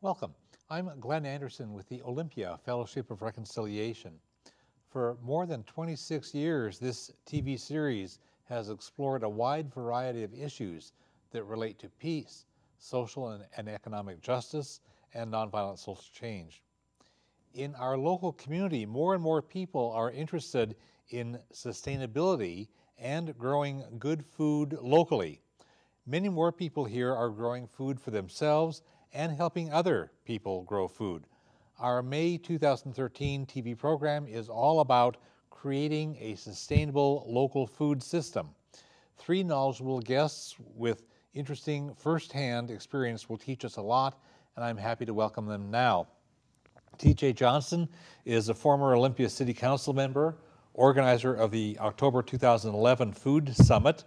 Welcome. I'm Glenn Anderson with the Olympia Fellowship of Reconciliation. For more than 26 years, this TV series has explored a wide variety of issues that relate to peace, social and economic justice, and nonviolent social change. In our local community, more and more people are interested in sustainability and growing good food locally. Many more people here are growing food for themselves and helping other people grow food. Our May 2013 TV program is all about creating a sustainable local food system. Three knowledgeable guests with interesting firsthand experience will teach us a lot, and I'm happy to welcome them now. T.J. Johnson is a former Olympia City Council member, organizer of the October 2011 Food Summit,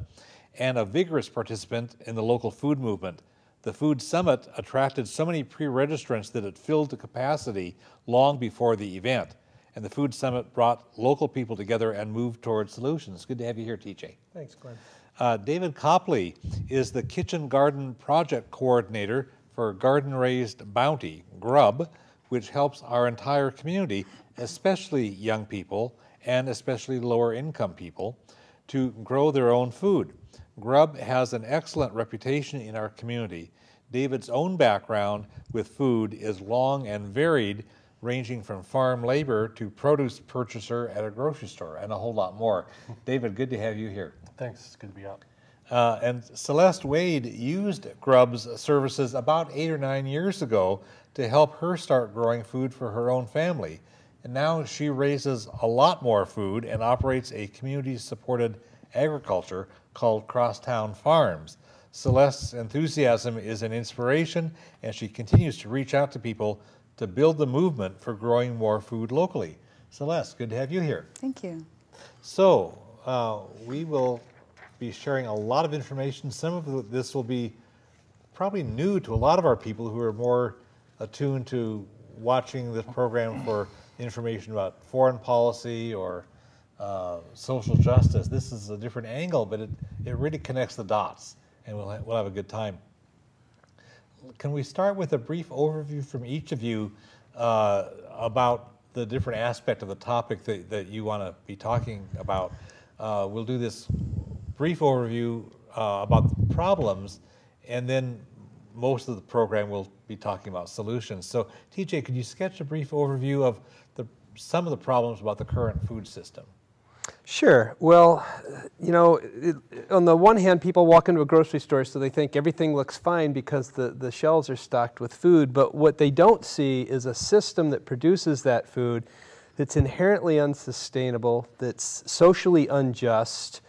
and a vigorous participant in the local food movement. The Food Summit attracted so many pre-registrants that it filled to capacity long before the event. And the Food Summit brought local people together and moved towards solutions. Good to have you here, TJ. Thanks, Glenn. David Copley is the Kitchen Garden Project Coordinator for Garden Raised Bounty, GRUB, which helps our entire community, especially young people and especially lower income people, to grow their own food. GRUB has an excellent reputation in our community. David's own background with food is long and varied, ranging from farm labor to produce purchaser at a grocery store and a whole lot more. David, good to have you here. Thanks, it's good to be out. And Celeste Wade used GRUB's services about 8 or 9 years ago to help her start growing food for her own family. And now she raises a lot more food and operates a community-supported agriculture called Crosstown Farms. Celeste's enthusiasm is an inspiration, and she continues to reach out to people to build the movement for growing more food locally. Celeste, good to have you here. Thank you. So we will be sharing a lot of information. Some of this will be probably new to a lot of our people who are more attuned to watching this program for information about foreign policy or social justice. This is a different angle, but it really connects the dots, and we'll have a good time. Can we start with a brief overview from each of you about the different aspect of the topic that you want to be talking about? We'll do this brief overview about the problems, and then most of the program will be talking about solutions. So, TJ, could you sketch a brief overview of some of the problems about the current food system? Sure. Well, you know, on the one hand, people walk into a grocery store, so they think everything looks fine because the shelves are stocked with food. But what they don't see is a system that produces that food that's inherently unsustainable, that's socially unjust,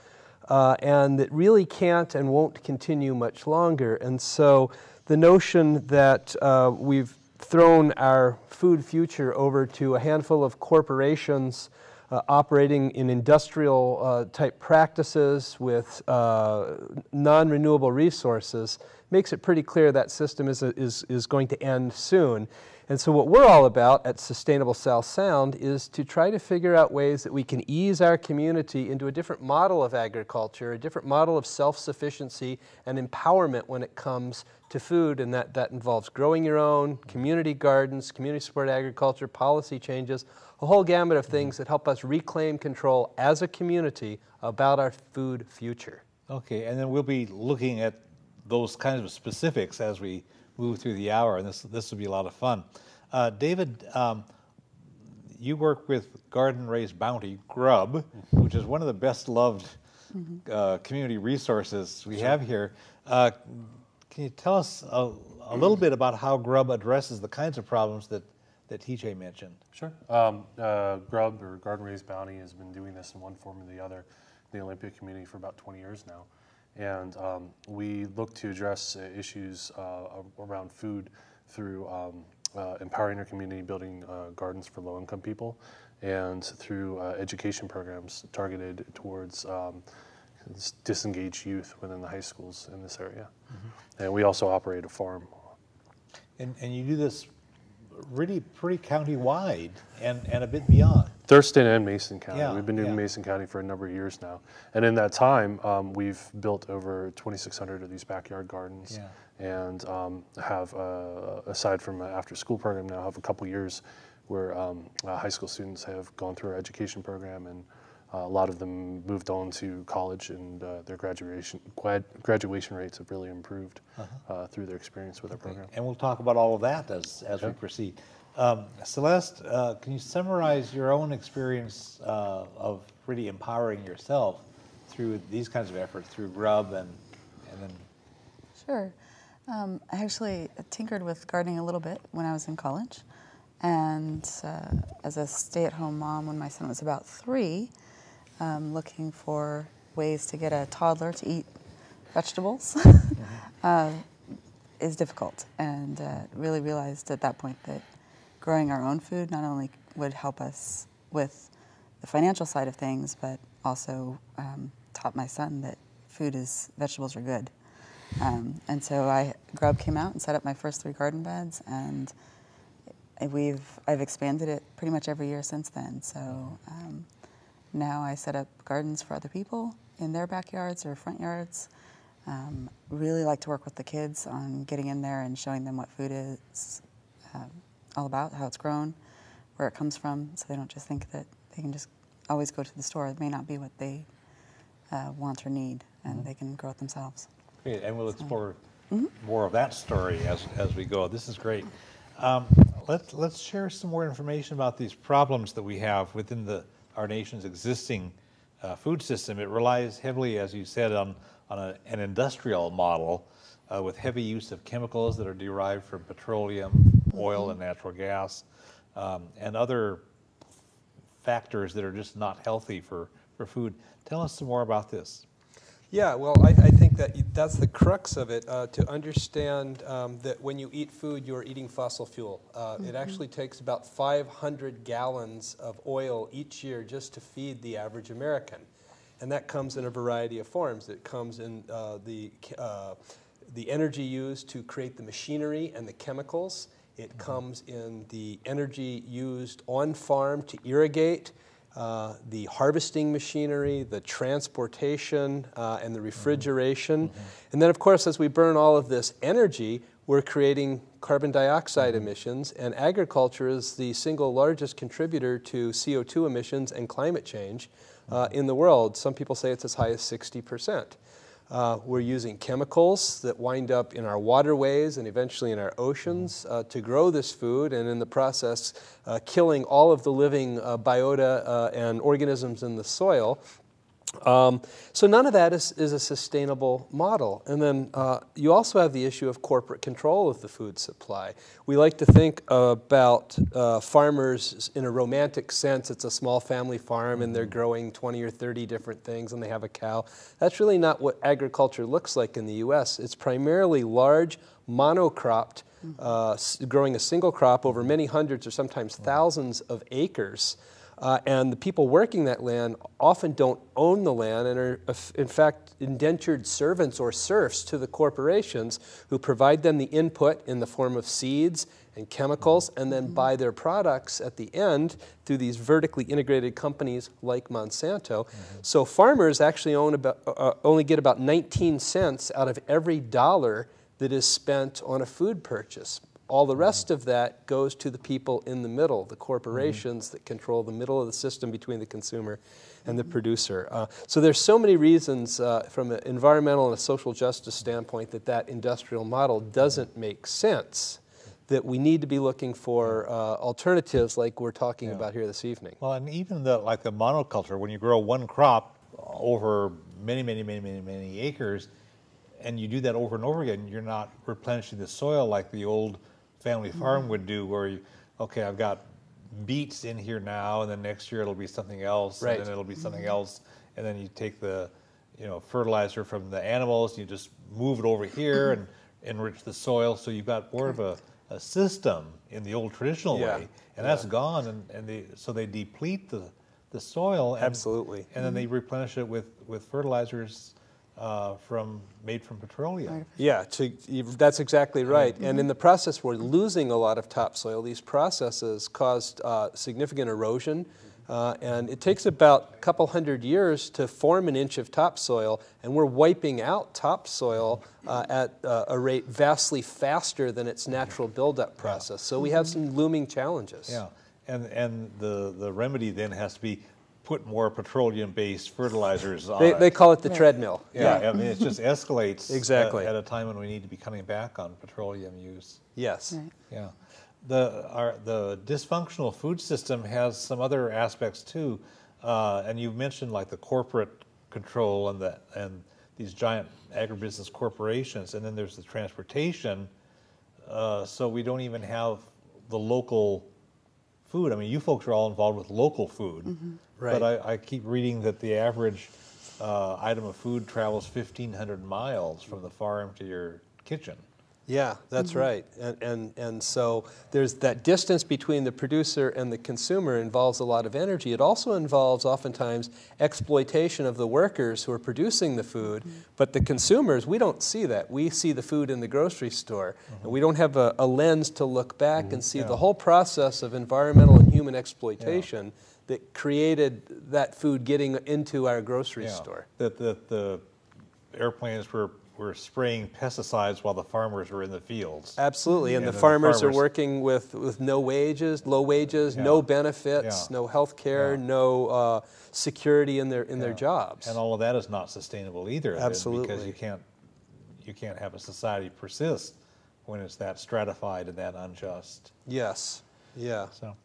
and that really can't and won't continue much longer. And so the notion that we've thrown our food future over to a handful of corporations operating in industrial type practices with non-renewable resources makes it pretty clear that system is going to end soon. And so what we're all about at Sustainable South Sound is to try to figure out ways that we can ease our community into a different model of agriculture, a different model of self-sufficiency and empowerment when it comes to food, and that involves growing your own, community gardens, community support agriculture, policy changes, a whole gamut of things that help us reclaim control as a community about our food future. Okay, and then we'll be looking at those kinds of specifics as we move through the hour, and this will be a lot of fun. David, you work with Garden Raised Bounty, GRUB, which is one of the best loved community resources we have here. Can you tell us a little bit about how GRUB addresses the kinds of problems that TJ mentioned? Sure. GRUB, or Garden Raised Bounty, has been doing this in one form or the other in the Olympia community for about 20 years now. And we look to address issues around food through empowering our community, building gardens for low-income people, and through education programs targeted towards disengaged youth within the high schools in this area. Mm-hmm. And we also operate a farm. And you do this really pretty county-wide and a bit beyond. Thurston and Mason County. Yeah, We've been doing yeah. Mason County for a number of years now. And in that time, we've built over 2,600 of these backyard gardens. Yeah. And have, aside from an after-school program now, have a couple years where high school students have gone through our education program, and a lot of them moved on to college, and their graduation rates have really improved through their experience with our program. And we'll talk about all of that as we proceed. Celeste, can you summarize your own experience of really empowering yourself through these kinds of efforts, through Grub and then? Sure. I actually tinkered with gardening a little bit when I was in college. And as a stay-at-home mom, when my son was about 3, looking for ways to get a toddler to eat vegetables is difficult. And really realized at that point that growing our own food not only would help us with the financial side of things, but also taught my son that vegetables are good. And so Grub came out and set up my first 3 garden beds, and I've expanded it pretty much every year since then. So now I set up gardens for other people in their backyards or front yards. Really like to work with the kids on getting in there and showing them what food is all about, how it's grown, where it comes from, so they don't just think that they can just always go to the store. It may not be what they want or need, and they can grow it themselves. Great, and we'll explore more of that story as we go. This is great. Let's share some more information about these problems that we have within our nation's existing food system. It relies heavily, as you said, on an industrial model with heavy use of chemicals that are derived from petroleum, oil, and natural gas, and other factors that are just not healthy for food. Tell us some more about this. Yeah, well, I think that's the crux of it, to understand that when you eat food, you're eating fossil fuel. It actually takes about 500 gallons of oil each year just to feed the average American. And that comes in a variety of forms. It comes in the energy used to create the machinery and the chemicals. It comes in the energy used on farm to irrigate, the harvesting machinery, the transportation, and the refrigeration. And then, of course, as we burn all of this energy, we're creating carbon dioxide emissions, and agriculture is the single largest contributor to CO2 emissions and climate change in the world. Some people say it's as high as 60%. We're using chemicals that wind up in our waterways and eventually in our oceans to grow this food, and in the process killing all of the living biota and organisms in the soil. So none of that is a sustainable model. And then you also have the issue of corporate control of the food supply. We like to think about farmers in a romantic sense. It's a small family farm and they're growing 20 or 30 different things and they have a cow. That's really not what agriculture looks like in the U.S. It's primarily large, monocropped, growing a single crop over many hundreds or sometimes thousands of acres. And the people working that land often don't own the land and are, in fact, indentured servants or serfs to the corporations who provide them the input in the form of seeds and chemicals and then buy their products at the end through these vertically integrated companies like Monsanto. So farmers actually only get about 19 cents out of every dollar that is spent on a food purchase. All the rest of that goes to the people in the middle, the corporations that control the middle of the system between the consumer and the producer. So there's so many reasons from an environmental and a social justice standpoint that industrial model doesn't make sense, that we need to be looking for alternatives like we're talking about here this evening. Well, and even like the monoculture, when you grow one crop over many acres, and you do that over and over again, you're not replenishing the soil like the old family farm would do, where okay, I've got beets in here now, and then next year it'll be something else, and then it'll be something else, and then you take the fertilizer from the animals, you just move it over here and enrich the soil, so you've got more of a system in the old traditional way, and that's gone, and so they deplete the soil, and, absolutely, and then they replenish it with fertilizers made from petroleum. Yeah, that's exactly right. And in the process, we're losing a lot of topsoil. These processes caused significant erosion And it takes about a couple hundred years to form an inch of topsoil, and we're wiping out topsoil at a rate vastly faster than its natural buildup process. So we have some looming challenges. Yeah, and the remedy then has to be put more petroleum-based fertilizers on They call it the treadmill. Yeah, I mean, it just escalates Exactly. at a time when we need to be cutting back on petroleum use. Yes. Right. Yeah. The dysfunctional food system has some other aspects too, and you've mentioned like the corporate control and these giant agribusiness corporations, and then there's the transportation. So we don't even have the local food. I mean, you folks are all involved with local food, Right. but I keep reading that the average item of food travels 1,500 miles from the farm to your kitchen. Yeah, that's right. And so there's that distance between the producer and the consumer involves a lot of energy. It also involves oftentimes exploitation of the workers who are producing the food, but the consumers, we don't see that. We see the food in the grocery store, and we don't have a lens to look back and see the whole process of environmental and human exploitation that created that food getting into our grocery store. That the airplanes were spraying pesticides while the farmers were in the fields. Absolutely, and the then farmers are working with no wages, low wages, no benefits, no health care, no security in their jobs. And all of that is not sustainable either. Absolutely. Because you can't have a society persist when it's that stratified and that unjust. Yes, yeah. So,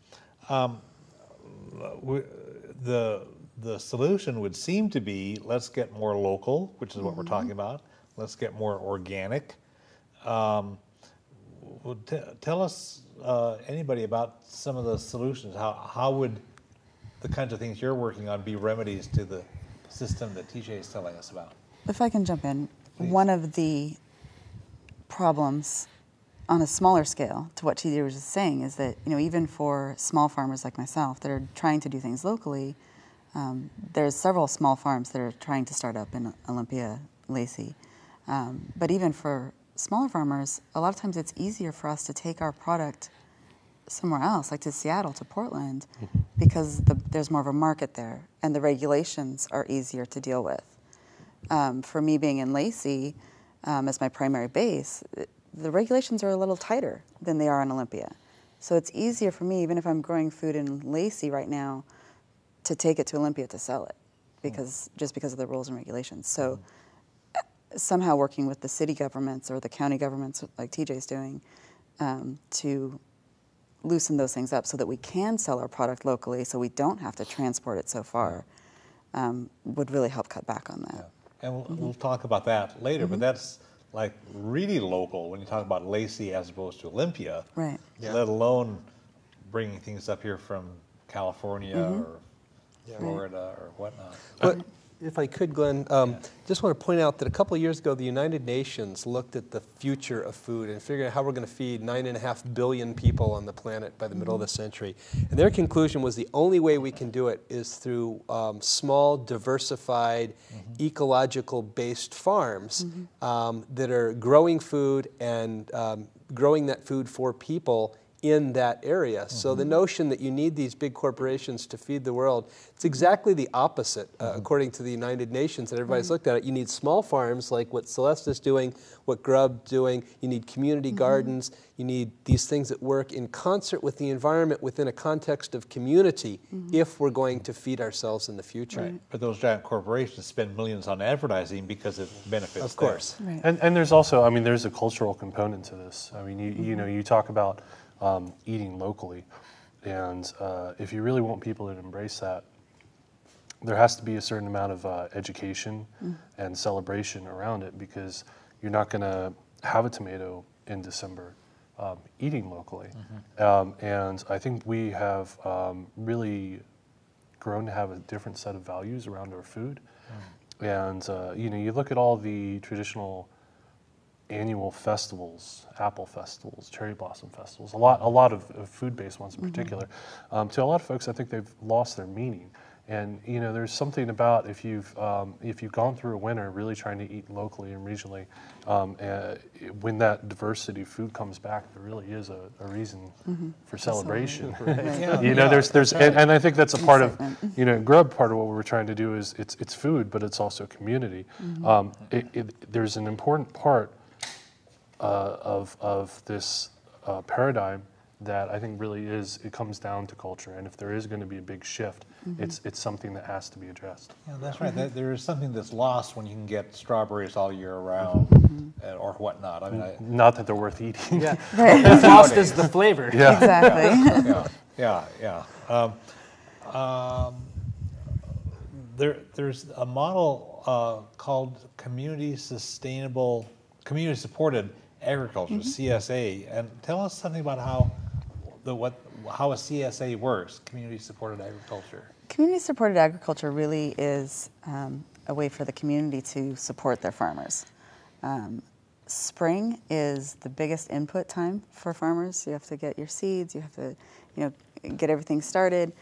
the solution would seem to be, let's get more local, which is what we're talking about. Let's get more organic. Tell us, anybody, about some of the solutions. How would the kinds of things you're working on be remedies to the system that TJ is telling us about? If I can jump in, Please. one of the problems on a smaller scale to what TJ was just saying is that, even for small farmers like myself that are trying to do things locally, there's several small farms that are trying to start up in Olympia, Lacey. But even for smaller farmers, a lot of times it's easier for us to take our product somewhere else, like to Seattle, to Portland, because there's more of a market there, and the regulations are easier to deal with. For me being in Lacey as my primary base, the regulations are a little tighter than they are in Olympia. So it's easier for me, even if I'm growing food in Lacey right now, to take it to Olympia to sell it, just because of the rules and regulations. So somehow working with the city governments or the county governments like TJ's doing to loosen those things up so that we can sell our product locally so we don't have to transport it so far would really help cut back on that. Yeah. And we'll talk about that later, but that's like really local when you talk about Lacey as opposed to Olympia, Right. let alone bringing things up here from California or Florida or whatnot. But if I could, Glenn, just want to point out that a couple of years ago, the United Nations looked at the future of food and figured out how we're going to feed 9.5 billion people on the planet by the middle of the century. And their conclusion was the only way we can do it is through small, diversified, ecological-based farms that are growing food and growing that food for people in that area. So the notion that you need these big corporations to feed the world, it's exactly the opposite, according to the United Nations, and everybody's looked at it. You need small farms like what Celeste is doing, what Grub's doing. You need community gardens. You need these things that work in concert with the environment within a context of community if we're going to feed ourselves in the future. Right. But those giant corporations spend millions on advertising because it benefits Of course. Right. And there's also, there's a cultural component to this. You talk about eating locally, and if you really want people to embrace that, there has to be a certain amount of education and celebration around it, because you're not going to have a tomato in December eating locally. And I think we have really grown to have a different set of values around our food. And you look at all the traditional annual festivals, apple festivals, cherry blossom festivals, a lot of food-based ones in particular. To a lot of folks, I think they've lost their meaning. And there's something about if you've gone through a winter really trying to eat locally and regionally, when that diversity of food comes back, there really is a reason for celebration. And I think that's a part of Grub. Part of what we're trying to do is it's food, but it's also community. There's an important part of this paradigm that I think really it comes down to culture, and if there is going to be a big shift, it's something that has to be addressed. Yeah, that's right. There is something that's lost when you can get strawberries all year round, or whatnot. I mean, not that they're worth eating. Yeah, right. Lost is the flavor. Yeah, Exactly. yeah. There's a model called community supported agriculture, CSA, and tell us something about how a CSA works, community supported agriculture. Community supported agriculture really is a way for the community to support their farmers. Spring is the biggest input time for farmers. You have to get your seeds, you have to get everything started,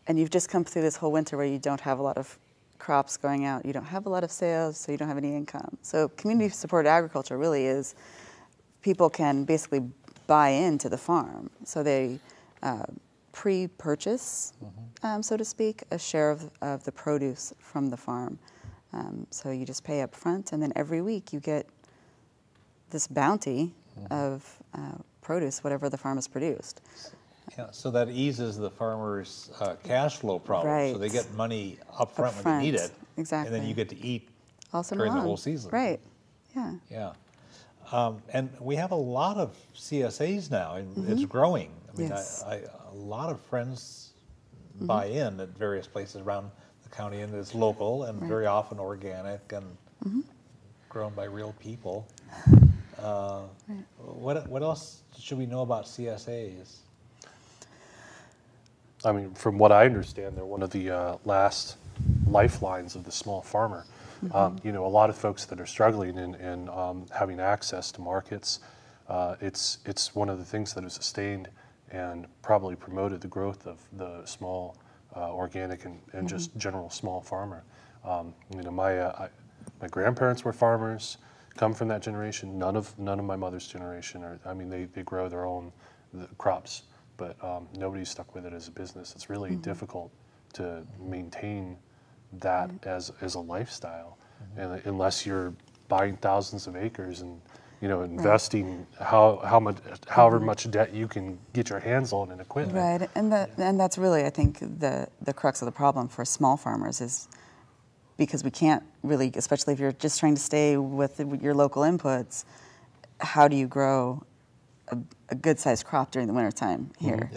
and you've just come through this whole winter where you don't have a lot of crops going out, you don't have a lot of sales, so you don't have any income. So community supported agriculture really is people can basically buy into the farm. So they pre-purchase, so to speak, a share of the produce from the farm. So you just pay up front, and then every week you get this bounty of produce, whatever the farm has produced. Yeah, so that eases the farmer's cash flow problem. Right. So they get money up front when they need it. Exactly. And then you get to eat all summer during the long. whole season. Right, yeah. Yeah. And we have a lot of CSAs now, and it's growing. I mean, Yes. a lot of friends buy in at various places around the county, and it's local and very often organic and grown by real people. What else should we know about CSAs? I mean, from what I understand, they're one of the last lifelines of the small farmer. A lot of folks that are struggling in having access to markets, it's one of the things that has sustained and probably promoted the growth of the small organic and just general small farmer. My grandparents were farmers, come from that generation. None of my mother's generation they grow their own crops, but nobody's stuck with it as a business. It's really difficult to maintain that as a lifestyle, and unless you're buying thousands of acres and investing however much debt you can get your hands on in equipment. Right, and that's really, I think, the crux of the problem for small farmers is because we can't really, especially if you're just trying to stay with your local inputs, how do you grow a good-sized crop during the wintertime here?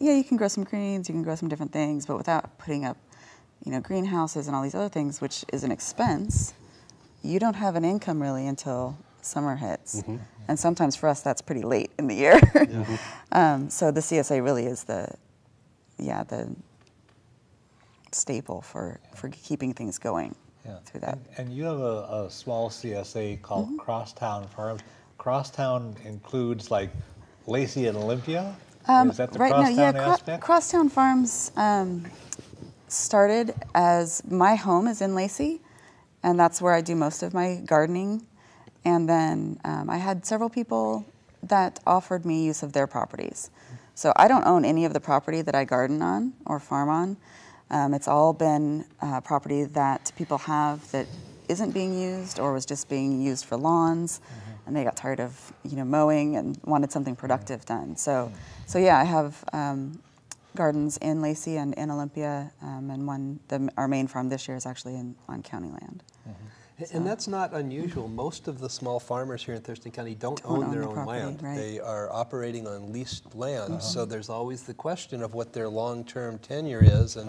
You can grow some greens, you can grow some different things, but without putting up greenhouses and all these other things, which is an expense, you don't have an income really until summer hits. And sometimes for us, that's pretty late in the year. So the CSA really is the staple for keeping things going through that. And you have a small CSA called Crosstown Farms. Crosstown includes like Lacey and Olympia? Is that the Crosstown aspect? Crosstown Farms started as my home is in Lacey, and that's where I do most of my gardening. And then I had several people that offered me use of their properties. So I don't own any of the property that I garden on or farm on. It's all been property that people have that isn't being used or was just being used for lawns, and they got tired of mowing and wanted something productive done. So yeah, I have gardens in Lacey and in Olympia, and our main farm this year is actually on county land. And that's not unusual. Most of the small farmers here in Thurston County don't own their own property, land. right. They are operating on leased land, so there's always the question of what their long-term tenure is and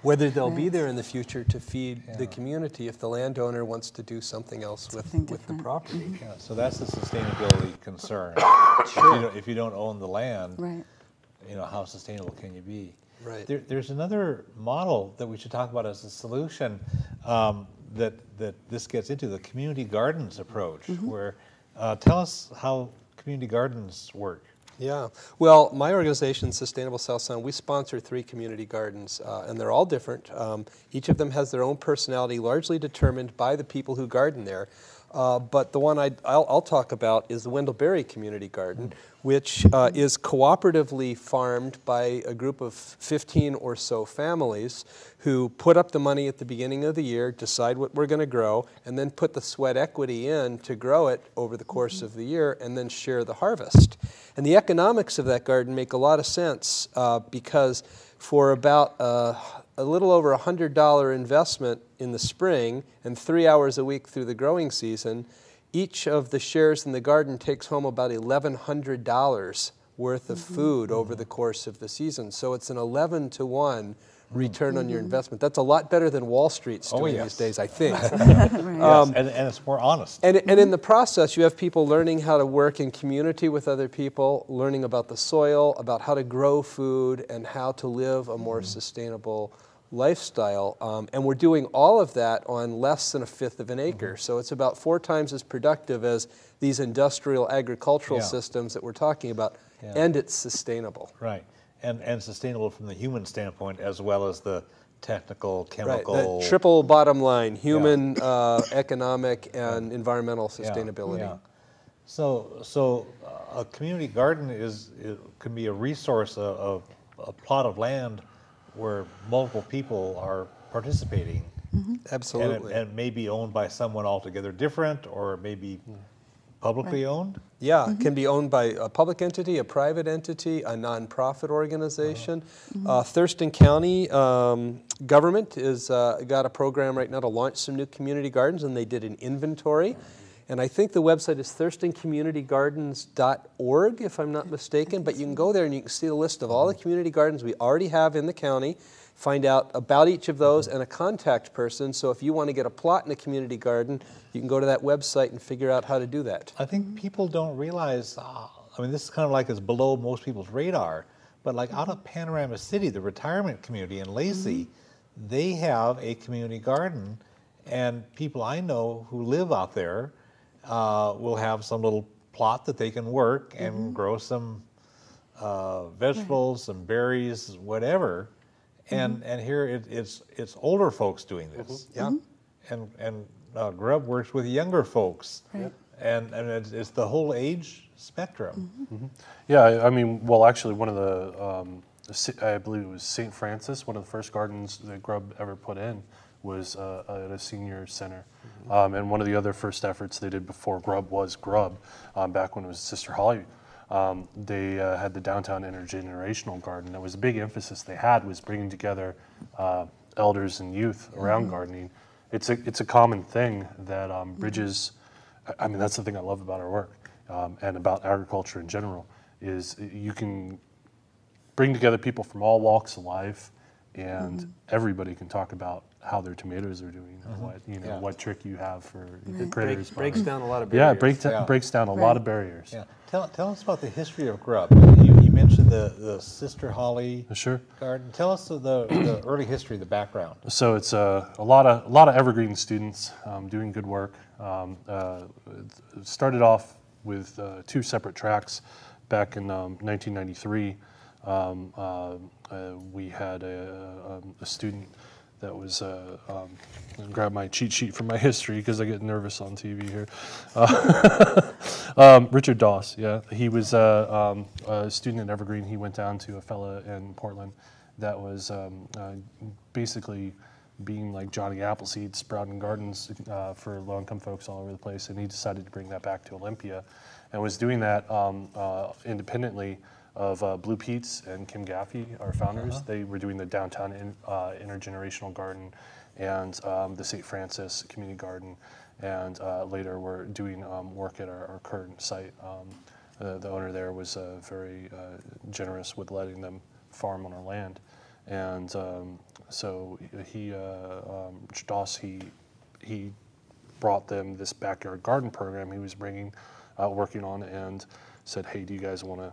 whether they'll be there in the future to feed the community if the landowner wants to do something else with the property. Yeah, so that's a sustainability concern. If you don't own the land, how sustainable can you be? Right. There's another model that we should talk about as a solution that this gets into, the community gardens approach, where tell us how community gardens work. Yeah. Well, my organization, Sustainable South Sound, we sponsor 3 community gardens, and they're all different. Each of them has their own personality, largely determined by the people who garden there. But the one I'll talk about is the Wendell Berry Community Garden, which is cooperatively farmed by a group of 15 or so families who put up the money at the beginning of the year, decide what we're going to grow, and then put the sweat equity in to grow it over the course of the year and then share the harvest. And the economics of that garden make a lot of sense because for about a little over $100 investment in the spring and 3 hours a week through the growing season, each of the shares in the garden takes home about $1,100 worth of food over the course of the season. So it's an 11-to-1 return on your investment. That's a lot better than Wall Street's doing these days, I think. Yes, and it's more honest. And in the process, you have people learning how to work in community with other people, learning about the soil, about how to grow food, and how to live a more sustainable lifestyle. And we're doing all of that on less than 1/5 of an acre. So it's about 4 times as productive as these industrial agricultural systems that we're talking about, and it's sustainable. Right. And sustainable from the human standpoint as well as the technical, chemical. Right. The triple bottom line, human, economic, and environmental sustainability. Yeah. So a community garden can be a resource of a plot of land where multiple people are participating. Absolutely. And it may be owned by someone altogether different, or it may be publicly owned? Yeah, it can be owned by a public entity, a private entity, a nonprofit organization. Thurston County government is got a program right now to launch some new community gardens, and they did an inventory. And I think the website is thurstoncommunitygardens.org, if I'm not mistaken. But you can go there and you can see a list of all the community gardens we already have in the county, find out about each of those and a contact person. So if you want to get a plot in a community garden, you can go to that website and figure out how to do that. I think people don't realize, I mean, this is kind of like it's below most people's radar, but like out of Panorama City, the retirement community in Lacey, they have a community garden, and people I know who live out there will have some little plot that they can work and grow some vegetables, some berries, whatever. And here it's older folks doing this. Yeah. And Grub works with younger folks. Right. And it's the whole age spectrum. Yeah, I mean, well, actually, one of the, I believe it was St. Francis, one of the first gardens that Grub ever put in was at a senior center. And one of the other first efforts they did before Grub was Grub, back when it was Sister Holly, they had the downtown intergenerational garden. That was a big emphasis they had, was bringing together elders and youth around gardening. It's a common thing that bridges. I mean, that's the thing I love about our work and about agriculture in general, is you can bring together people from all walks of life, and everybody can talk about how their tomatoes are doing, and what what trick you have for the critters. Breaks down a lot of barriers. Yeah, breaks down a lot of barriers. Yeah. Tell us about the history of Grub. You mentioned the Sister Holly garden. Tell us the early history, the background. So it's a lot of evergreen students doing good work. It started off with 2 separate tracks back in 1993. We had a student that was, grab my cheat sheet for my history because I get nervous on TV here. Richard Doss, yeah. He was a student at Evergreen. He went down to a fella in Portland that was basically being like Johnny Appleseed, sprouting gardens for low-income folks all over the place, and he decided to bring that back to Olympia and was doing that independently of Blue Pete's and Kim Gaffey, our founders. They were doing the downtown intergenerational garden and the St. Francis community garden, and later we're doing work at our current site. The owner there was very generous with letting them farm on our land, and so he brought them this backyard garden program he was working on, and said, hey, do you guys want to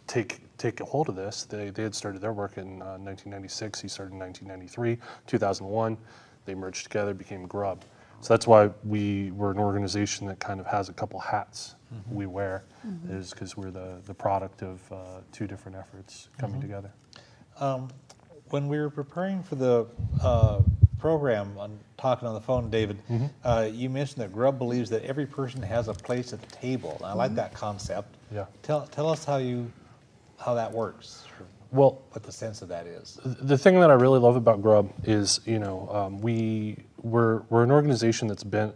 take a hold of this? They had started their work in 1996. He started in 1993, 2001. They merged together, became Grub. So that's why we're an organization that kind of has a couple hats we wear, is because we're the product of two different efforts coming together. When we were preparing for the program, talking on the phone, David, you mentioned that Grub believes that every person has a place at the table. And I like that concept. Yeah. Tell us how that works. Well, what the sense of that is. The thing that I really love about Grub is, we're an organization that's been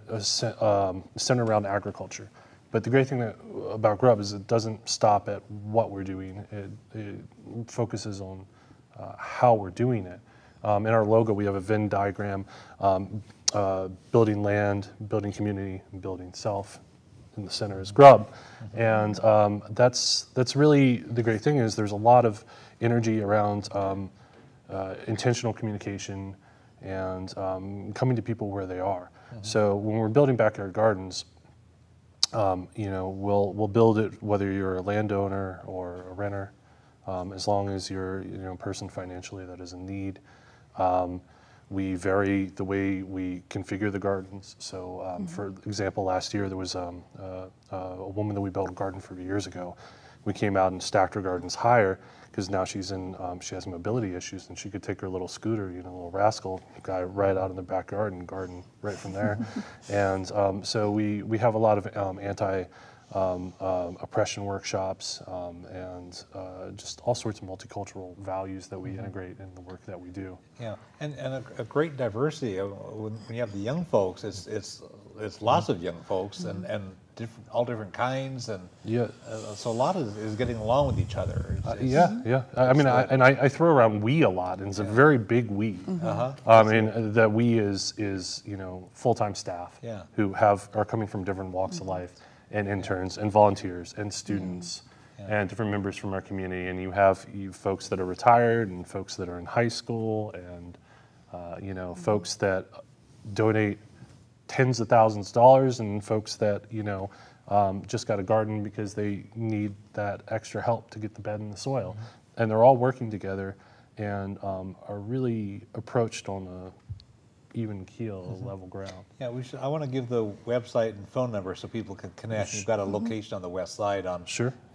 centered around agriculture. But the great thing about Grub is it doesn't stop at what we're doing. It focuses on how we're doing it. In our logo, we have a Venn diagram, building land, building community, and building self. In the center is Grub. And that's really the great thing is there's a lot of energy around intentional communication and coming to people where they are. So when we're building backyard gardens, we'll build it whether you're a landowner or a renter, as long as you're a person financially that is in need. We vary the way we configure the gardens. So, for example, last year there was a woman that we built a garden for years ago. We came out and stacked her gardens higher because now she has mobility issues and she could take her little scooter, little rascal guy right out in the backyard and garden right from there. And so we have a lot of oppression workshops and just all sorts of multicultural values that we integrate in the work that we do. Yeah, and a great diversity. When you have the young folks, it's lots of young folks and all different kinds, and so a lot is getting along with each other. I throw around we a lot, and it's a very big we. That we is full-time staff who are coming from different walks of life, and interns and volunteers and students and different members from our community. And you have folks that are retired and folks that are in high school and folks that donate tens of thousands of dollars and folks that just got a garden because they need that extra help to get the bed in the soil. And they're all working together and are really approached on a even keel, level ground. Yeah, I want to give the website and phone number so people can connect. You've got a location on the west side on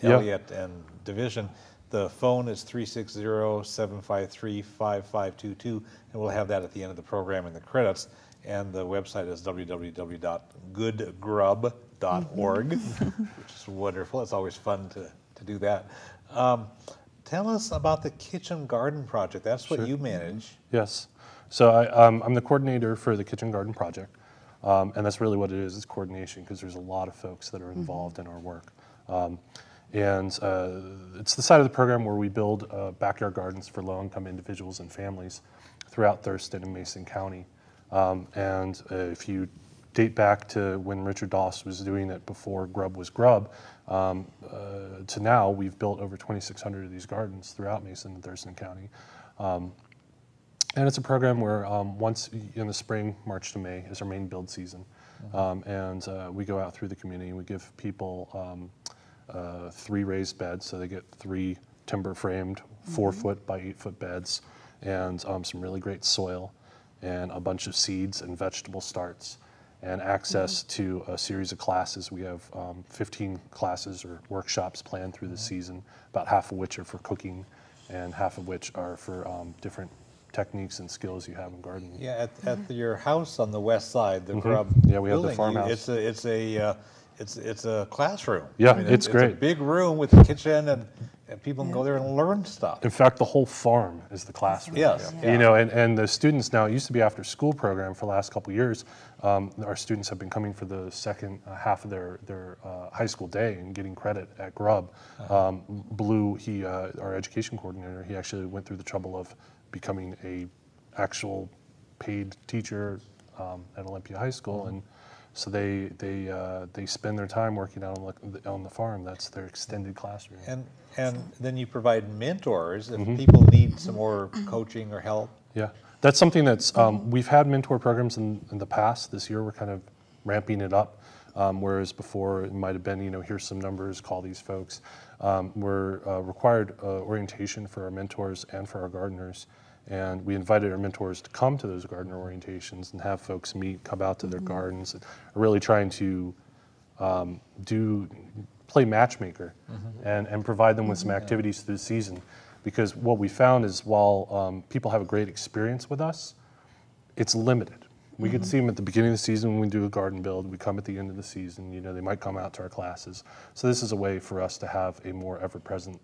Elliott and Division. The phone is 360-753-5522, and we'll have that at the end of the program in the credits. And the website is www.goodgrub.org, which is wonderful. It's always fun to do that. Tell us about the Kitchen Garden Project. That's what you manage. Yes. So I'm the coordinator for the Kitchen Garden Project, and that's really what it is coordination, because there's a lot of folks that are involved in our work. It's the side of the program where we build backyard gardens for low-income individuals and families throughout Thurston and Mason County. If you date back to when Richard Doss was doing it before Grub was Grub, to now we've built over 2,600 of these gardens throughout Mason and Thurston County. And it's a program where once in the spring, March to May, is our main build season. We go out through the community and we give people 3 raised beds, so they get 3 timber framed 4-foot by 8-foot beds and some really great soil and a bunch of seeds and vegetable starts and access to a series of classes. We have 15 classes or workshops planned through the season, about half of which are for cooking and half of which are for different techniques and skills you have in gardening. Yeah, at your house on the west side, the Grub we have the farmhouse. It's a classroom. Yeah, it's great. It's a big room with a kitchen and people can go there and learn stuff. In fact, the whole farm is the classroom. Yes. And the students now, it used to be after school program for the last couple of years. Our students have been coming for the second half of their high school day and getting credit at Grub. Blue, our education coordinator, he actually went through the trouble of becoming a actual paid teacher at Olympia High School, and so they spend their time working out on the farm. That's their extended classroom. And then you provide mentors if people need some more coaching or help. Yeah, that's something that's we've had mentor programs in the past. This year we're kind of ramping it up, whereas before it might have been here's some numbers, call these folks. We're required orientation for our mentors and for our gardeners. And we invited our mentors to come to those gardener orientations and have folks meet, come out to their gardens, and really trying to play matchmaker and provide them with some activities through the season. Because what we found is while people have a great experience with us, it's limited. We could see them at the beginning of the season when we do a garden build. We come at the end of the season. You know, they might come out to our classes. So this is a way for us to have a more ever-present,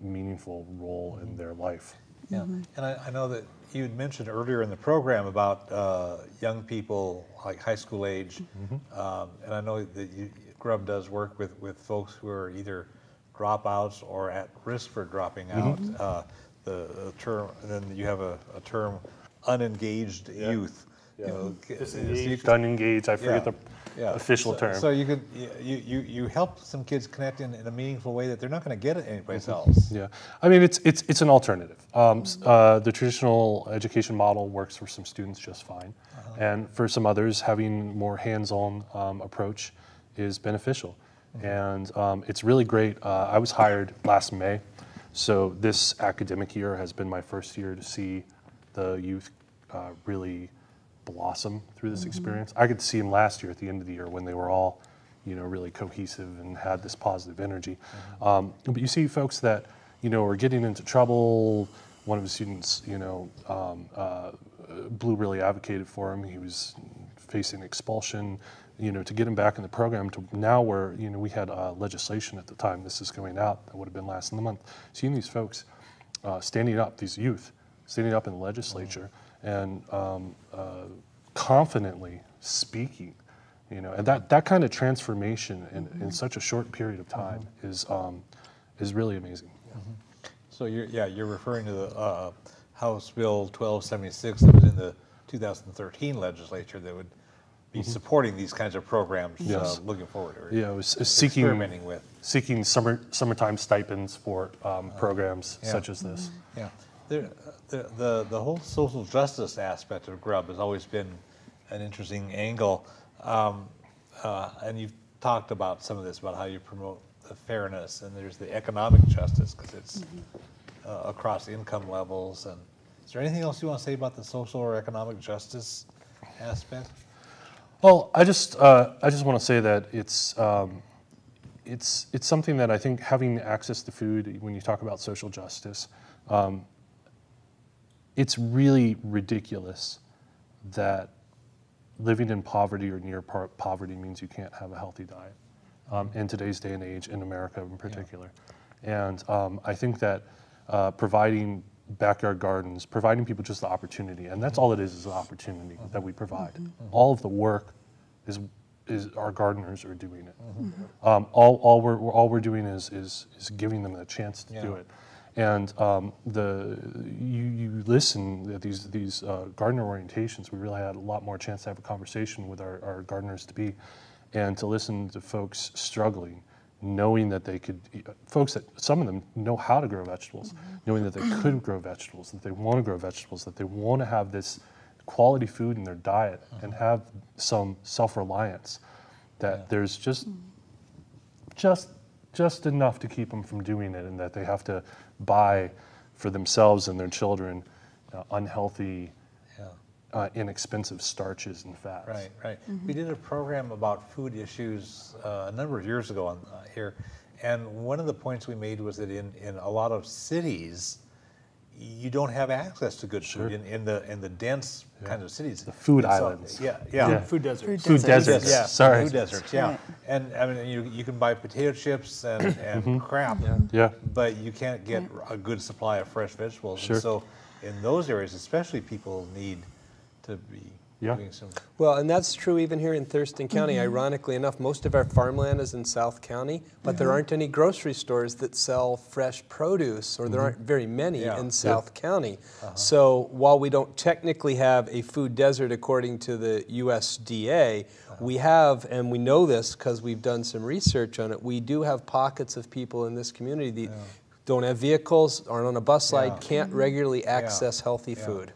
meaningful role in their life. Yeah, and I know that you had mentioned earlier in the program about young people, like high school age, and I know that Grub does work with folks who are either dropouts or at risk for dropping out. The term, and then you have a term, unengaged youth. Yeah. You know, Disengaged, unengaged, I forget the official term. So you help some kids connect in a meaningful way that they're not going to get it anyplace else. Yeah, I mean it's an alternative. The traditional education model works for some students just fine, and for some others, having more hands-on approach is beneficial. And it's really great. I was hired last May, so this academic year has been my first year to see the youth really blossom through this experience. I could see them last year at the end of the year when they were all, you know, really cohesive and had this positive energy. But you see folks that, you know, are getting into trouble. One of the students, you know, Blue really advocated for him. He was facing expulsion, you know, to get him back in the program to now where, you know, we had legislation at the time this is going out that would have been last in the month. Seeing these folks standing up, these youth, standing up in the legislature and confidently speaking, you know, and that kind of transformation in such a short period of time is really amazing. So you're referring to the House Bill 1276 that was in the 2013 legislature that would be supporting these kinds of programs looking forward. Or Yeah, it was experimenting with seeking summertime stipends for programs such as this. Yeah, the whole social justice aspect of Grub has always been an interesting angle, and you've talked about some of this, about how you promote the fairness, and there's the economic justice because it's across income levels. And is there anything else you want to say about the social or economic justice aspect? Well, I just want to say that it's something that I think having access to food, when you talk about social justice, it's really ridiculous that living in poverty or near poverty means you can't have a healthy diet in today's day and age, in America in particular. And I think that providing backyard gardens, providing people just the opportunity, and that's all it is an opportunity that we provide. All of the work is our gardeners are doing it. All we're doing is giving them the chance to do it. And you listen at these gardener orientations. We really had a lot more chance to have a conversation with our gardeners to be, and to listen to folks struggling, knowing that they could, folks that some of them know how to grow vegetables, knowing that they could grow vegetables, that they want to grow vegetables, that they want to have this quality food in their diet and have some self-reliance, that there's just enough to keep them from doing it, and that they have to buy for themselves and their children unhealthy, inexpensive starches and fats. Right. We did a program about food issues a number of years ago here, and one of the points we made was that in a lot of cities, you don't have access to good food in the dense kinds of cities. The food islands. Food deserts. Food deserts. Yeah, Sorry. food deserts. Yeah, and I mean you can buy potato chips and crap. But you can't get a good supply of fresh vegetables. And so in those areas, especially, people need to be doing some. Well, and that's true even here in Thurston County. Ironically enough, most of our farmland is in South County, but there aren't any grocery stores that sell fresh produce, or there aren't very many in South County. So while we don't technically have a food desert according to the USDA, we have, and we know this because we've done some research on it, we do have pockets of people in this community that don't have vehicles, aren't on a bus slide, can't regularly access healthy food.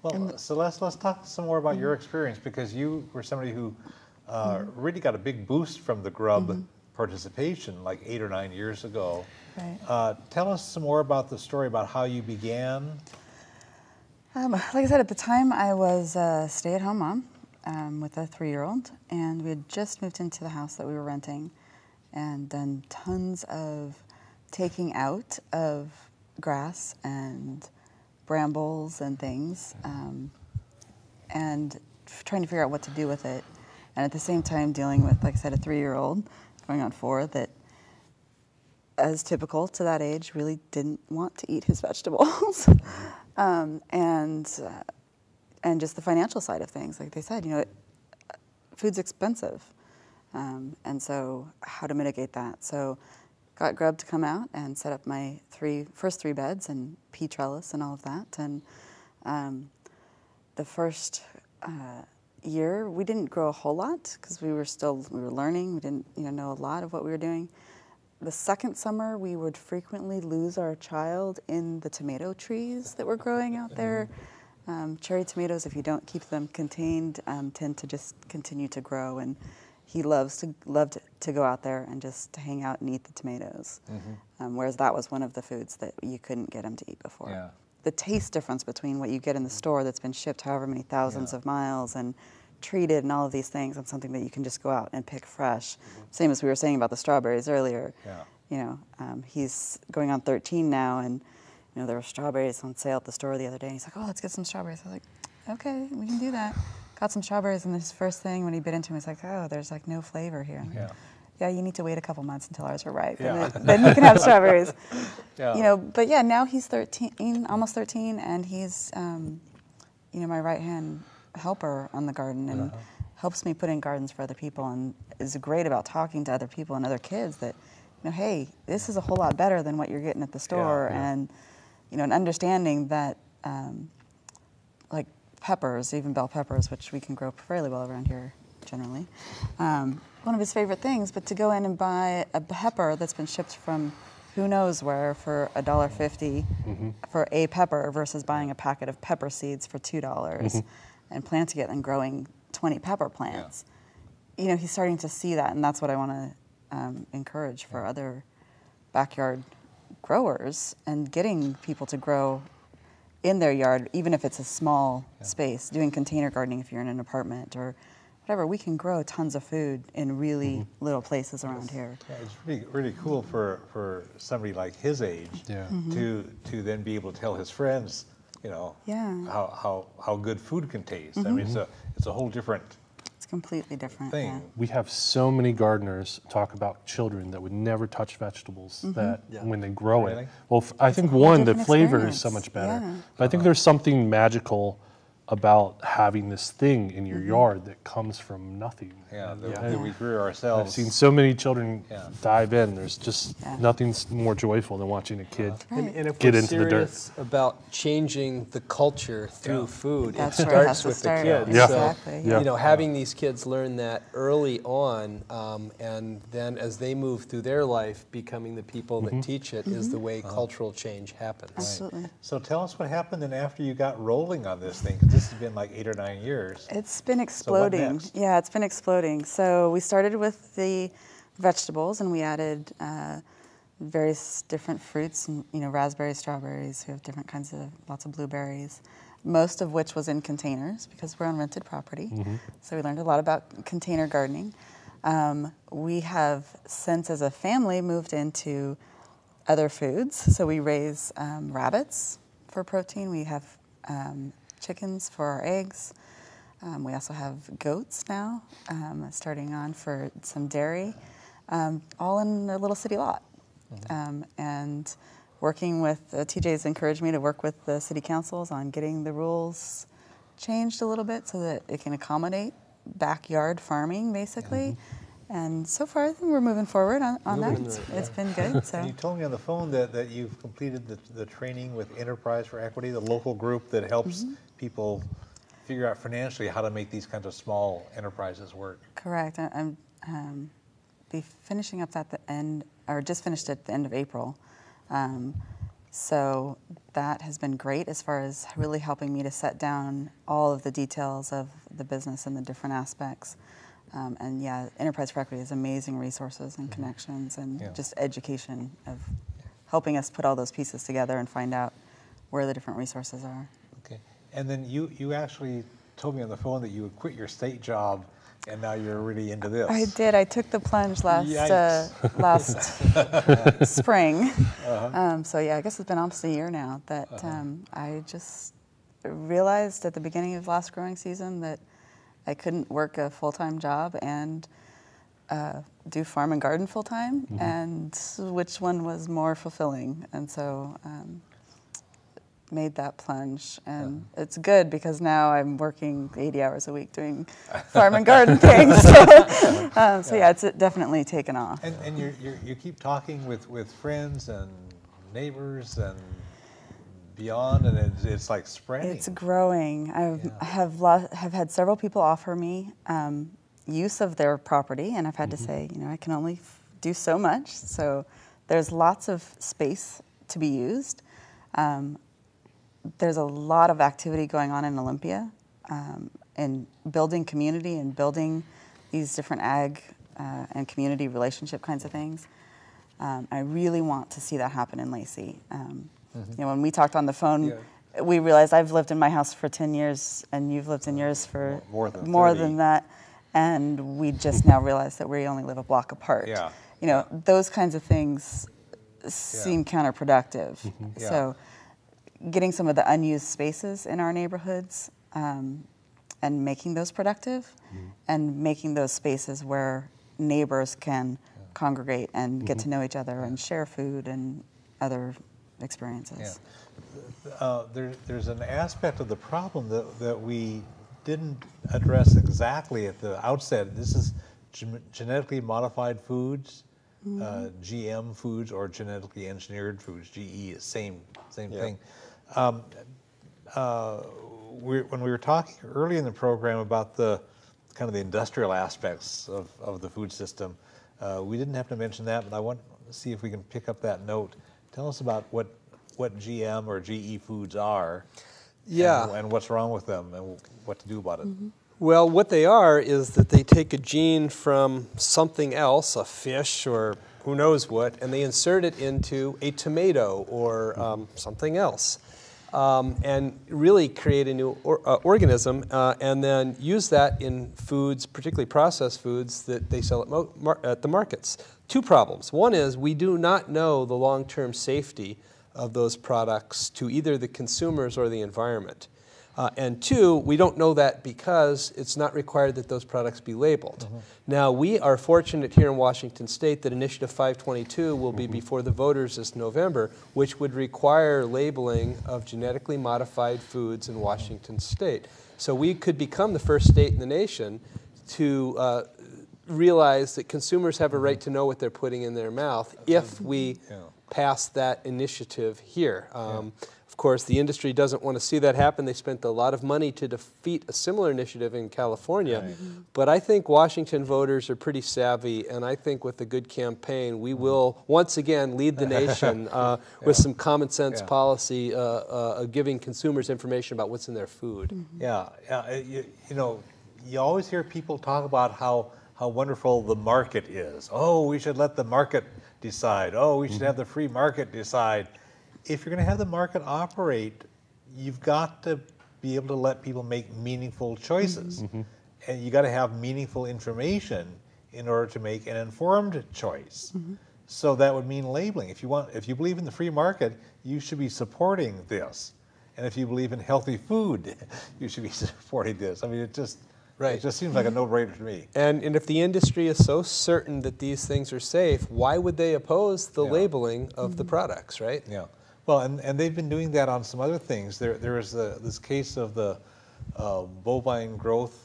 Well, Celeste, let's talk some more about your experience, because you were somebody who really got a big boost from the Grub participation like 8 or 9 years ago. Tell us some more about the story about how you began. Like I said, at the time I was a stay-at-home mom with a 3-year-old, and we had just moved into the house that we were renting and done tons of taking out of grass and brambles and things, and trying to figure out what to do with it. And at the same time dealing with, like I said, a 3-year-old going on 4 that, as typical to that age, really didn't want to eat his vegetables. And just the financial side of things. Like they said, food's expensive. And so how to mitigate that. So got Grub to come out and set up my first 3 beds and pea trellis and all of that. And the first year, we didn't grow a whole lot because we were learning. We didn't know a lot of what we were doing. The second summer, we would frequently lose our child in the tomato trees that were growing out there. Cherry tomatoes, if you don't keep them contained, tend to just continue to grow. And he loved to go out there and just hang out and eat the tomatoes. Whereas that was one of the foods that you couldn't get him to eat before. Yeah. The taste difference between what you get in the store that's been shipped however many thousands of miles and treated and all of these things, and something that you can just go out and pick fresh. Same as we were saying about the strawberries earlier. He's going on 13 now, and there were strawberries on sale at the store the other day. He's like, "Oh, let's get some strawberries." I was like, "Okay, we can do that." Got some strawberries, and his first thing when he bit into them, he's like, "Oh, there's like no flavor here." Yeah, you need to wait a couple months until ours are ripe, and then you can have strawberries. But yeah, now he's 13, almost 13, and he's my right-hand helper on the garden and helps me put in gardens for other people, and is great about talking to other people and other kids that, hey, this is a whole lot better than what you're getting at the store, and and understanding that like peppers, even bell peppers, which we can grow fairly well around here generally, one of his favorite things, but to go in and buy a pepper that's been shipped from who knows where for $1.50 for a pepper versus buying a packet of pepper seeds for $2 and planting it and growing 20 pepper plants. He's starting to see that, and that's what I want to encourage for other backyard growers, and getting people to grow in their yard, even if it's a small space, doing container gardening if you're in an apartment or whatever. We can grow tons of food in really little places around here. Yeah, it's really cool for somebody like his age to then be able to tell his friends, how good food can taste. I mean, it's a whole different completely different thing. Yeah. We have so many gardeners talk about children that would never touch vegetables that when they grow it. Well, I think one, the flavor is so much better. But I think there's something magical about having this thing in your yard that comes from nothing. That we grew ourselves. I've seen so many children dive in. There's just nothing more joyful than watching a kid And if get we're into the dirt. serious about changing the culture through food, That's it where it has starts to with start. the kids. Exactly. So, having these kids learn that early on, and then as they move through their life, becoming the people that teach it is the way cultural change happens. Absolutely. So tell us what happened then after you got rolling on this thing, because this has been like 8 or 9 years. It's been exploding. So what next? Yeah, it's been exploding. So we started with the vegetables, and we added various different fruits, and raspberries, strawberries. We have different kinds of, lots of blueberries, most of which was in containers because we're on rented property. So we learned a lot about container gardening. We have since, as a family, moved into other foods. So we raise rabbits for protein. We have chickens for our eggs. We also have goats now, starting on for some dairy, all in a little city lot. And working with, TJ's encouraged me to work with the city councils on getting the rules changed a little bit so that it can accommodate backyard farming, basically. And so far, I think we're moving forward on that. It's been good. So. And you told me on the phone that you've completed the training with Enterprise for Equity, the local group that helps people figure out financially how to make these kinds of small enterprises work. Correct. I'm be finishing up at the end, or just finished at the end of April. So that has been great as far as really helping me to set down all of the details of the business and the different aspects. And yeah, Enterprise for Equity is amazing resources and connections and just education of helping us put all those pieces together and find out where the different resources are. Okay. And then you actually told me on the phone that you would quit your state job, and now you're really into this. I did. I took the plunge last spring. So yeah, I guess it's been almost a year now that I just realized at the beginning of last growing season that I couldn't work a full-time job and do farm and garden full-time, and which one was more fulfilling. And so made that plunge, and it's good because now I'm working 80 hours a week doing farm and garden things. So yeah, it's definitely taken off. And you keep talking with friends and neighbors and beyond, and it's like spreading. It's growing. I have had several people offer me use of their property, and I've had to say, I can only do so much. So there's lots of space to be used. There's a lot of activity going on in Olympia, in building community and building these different ag and community relationship kinds of things. I really want to see that happen in Lacey. When we talked on the phone, we realized I've lived in my house for 10 years, and you've lived in yours for more than that. And we just now realized that we only live a block apart. Those kinds of things seem counterproductive. So getting some of the unused spaces in our neighborhoods and making those productive and making those spaces where neighbors can congregate and get to know each other and share food and other experiences. There's an aspect of the problem that we didn't address exactly at the outset. This is genetically modified foods, GM foods, or genetically engineered foods. GE is same thing. When we were talking early in the program about the kind of the industrial aspects of the food system, we didn't have to mention that, but I want to see if we can pick up that note. Tell us about what GM or GE foods are, and what's wrong with them, and what to do about it. Well, what they are is that they take a gene from something else, a fish or who knows what, and they insert it into a tomato or something else, and really create a new organism, and then use that in foods, particularly processed foods, that they sell at the markets. Two problems. One is we do not know the long-term safety of those products to either the consumers or the environment. And two, we don't know that because it's not required that those products be labeled. Now, we are fortunate here in Washington State that Initiative 522 will be before the voters this November, which would require labeling of genetically modified foods in Washington State. So we could become the first state in the nation to realize that consumers have a right to know what they're putting in their mouth if we pass that initiative here. Of course, the industry doesn't want to see that happen. They spent a lot of money to defeat a similar initiative in California. But I think Washington voters are pretty savvy, and I think with a good campaign, we will once again lead the nation with some common sense policy giving consumers information about what's in their food. You always hear people talk about how wonderful the market is. Oh, we should let the market decide. Oh, we should have the free market decide. If you're going to have the market operate, you've got to be able to let people make meaningful choices. And you got to have meaningful information in order to make an informed choice. So that would mean labeling. If you believe in the free market, you should be supporting this. And if you believe in healthy food, you should be supporting this. I mean, it just seems like a no-brainer to me. And if the industry is so certain that these things are safe, why would they oppose the labeling of the products, right? Well, and they've been doing that on some other things. There is this case of the bovine growth,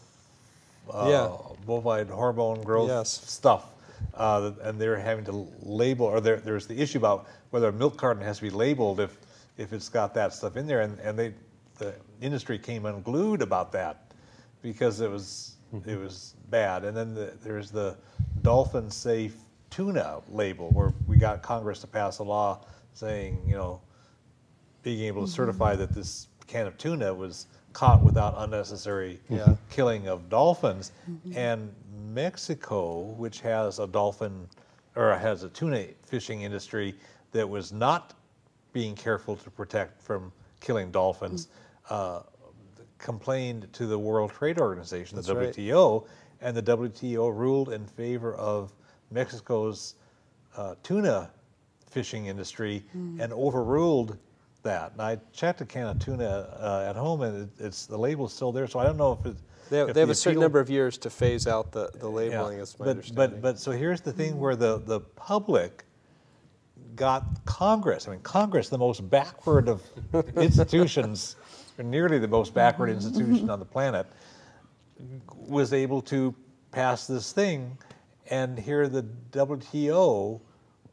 bovine hormone growth stuff, and they're having to label, or there's the issue about whether a milk carton has to be labeled if it's got that stuff in there, and the industry came unglued about that because it was bad. And then there's the dolphin safe tuna label, where we got Congress to pass a law saying, being able to certify that this can of tuna was caught without unnecessary killing of dolphins. And Mexico, which has a dolphin, or has a tuna fishing industry that was not being careful to protect from killing dolphins, complained to the World Trade Organization, That's the right. WTO, and the WTO ruled in favor of Mexico's tuna fishing industry and overruled that. And I checked a can of tuna at home, and the label's still there, so I don't know if They have a certain number of years to phase out the labeling, yeah. is my understanding. But so here's the thing where the public got Congress. I mean, Congress, the most backward of institutions, or nearly the most backward institution on the planet, was able to pass this thing, and here the WTO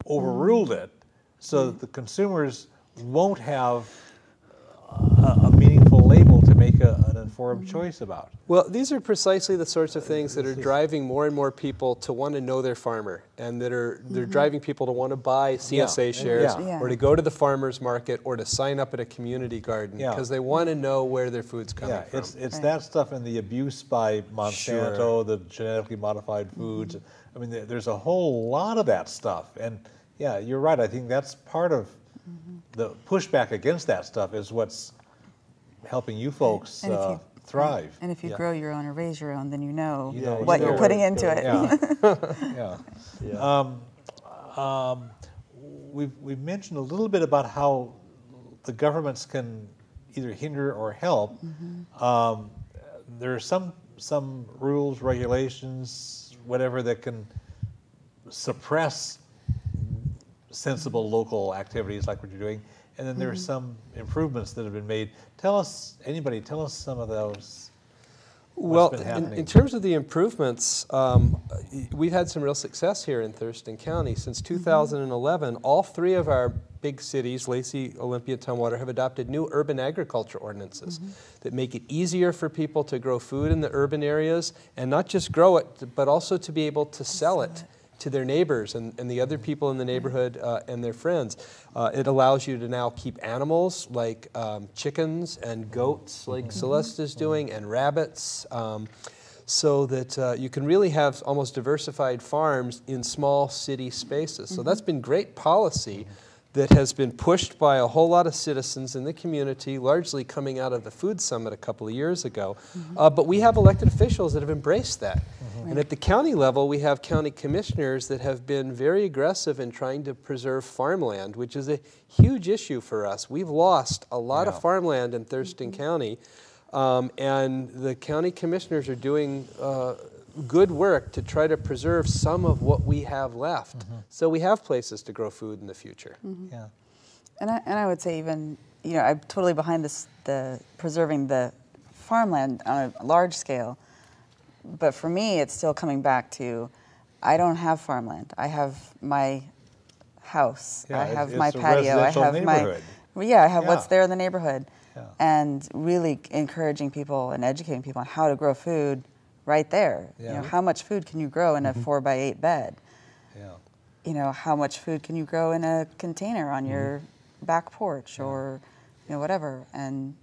overruled it, so that the consumers won't have a meaningful label to make an informed choice about. Well, these are precisely the sorts of things that are driving more and more people to want to know their farmer, and that are they're driving people to want to buy CSA shares, Yeah. or to go to the farmer's market, or to sign up at a community garden, Yeah. because they want to know where their food's coming from. It's that stuff and the abuse by Monsanto, Sure. the genetically modified foods. I mean, there's a whole lot of that stuff. And yeah, you're right. I think that's part of the pushback against that stuff is what's helping you folks And if you- thrive. And if you Yeah. grow your own or raise your own, then you know You know what you know you're putting where into it. Yeah. Yeah. We've mentioned a little bit about how the governments can either hinder or help. There are some rules, regulations, whatever, that can suppress sensible local activities like what you're doing, and then there are some improvements that have been made. Tell us some of those. Well, been happening? in terms of the improvements, we've had some real success here in Thurston County. Since 2011, all three of our big cities, Lacey, Olympia, Tumwater, have adopted new urban agriculture ordinances that make it easier for people to grow food in the urban areas, and not just grow it, but also to be able to sell it to their neighbors and the other people in the neighborhood and their friends. It allows you to now keep animals like chickens and goats, like Celeste is doing, and rabbits, so that you can really have almost diversified farms in small city spaces. So that's been great policy that has been pushed by a whole lot of citizens in the community, largely coming out of the Food Summit a couple of years ago. But we have elected officials that have embraced that. And at the county level, we have county commissioners that have been very aggressive in trying to preserve farmland, which is a huge issue for us. We've lost a lot of farmland in Thurston County, and the county commissioners are doing good work to try to preserve some of what we have left, so we have places to grow food in the future. Yeah. And I would say even, I'm totally behind this, the preserving the farmland on a large scale. But for me, it's still coming back to, I don't have farmland. I have my house. Yeah, I have it's my a patio. I residential have neighborhood. I have what's Yeah. there in the neighborhood. Yeah. And really encouraging people and educating people on how to grow food right there. Yeah. How much food can you grow in a 4x8 bed? Yeah. How much food can you grow in a container on your back porch or, whatever, and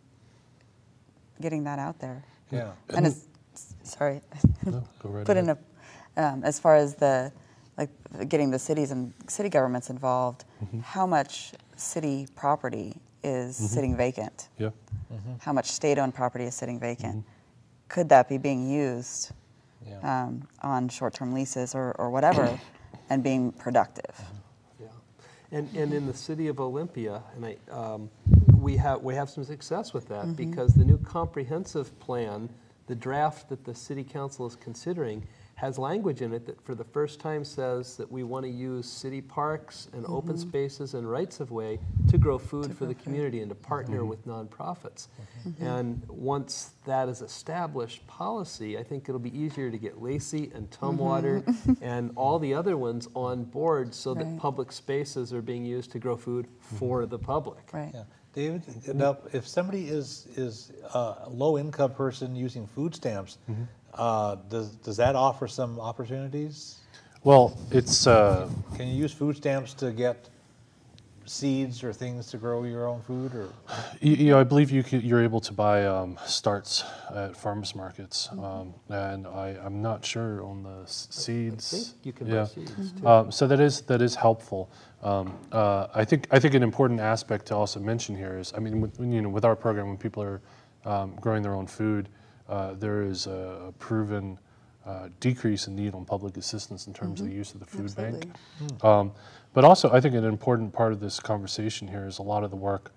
getting that out there. Yeah. And it's, sorry, No, go right put in ahead. as far as getting the cities and city governments involved, how much city property is sitting vacant? Yeah. How much state-owned property is sitting vacant? Could that be being used Yeah. on short-term leases or whatever, and being productive? Yeah, and in the city of Olympia, and we have some success with that because the new comprehensive plan, the draft that the city council is considering, has language in it that for the first time says that we want to use city parks and open spaces and rights of way to grow food for the community and to partner with nonprofits. And once that is established policy, I think it'll be easier to get Lacey and Tumwater and all the other ones on board so that Right. public spaces are being used to grow food for the public. Right. Yeah. David, now, if somebody is a low-income person using food stamps, does that offer some opportunities? Well, it's Can you use food stamps to get seeds or things to grow your own food? Or I believe you're able to buy starts at farmers markets, and I'm not sure on the seeds. I think you can buy seeds too. So that is helpful. I think an important aspect to also mention here is, I mean, with our program, when people are growing their own food, there is a proven decrease in need on public assistance in terms of the use of the food bank. But also, I think an important part of this conversation here is a lot of the work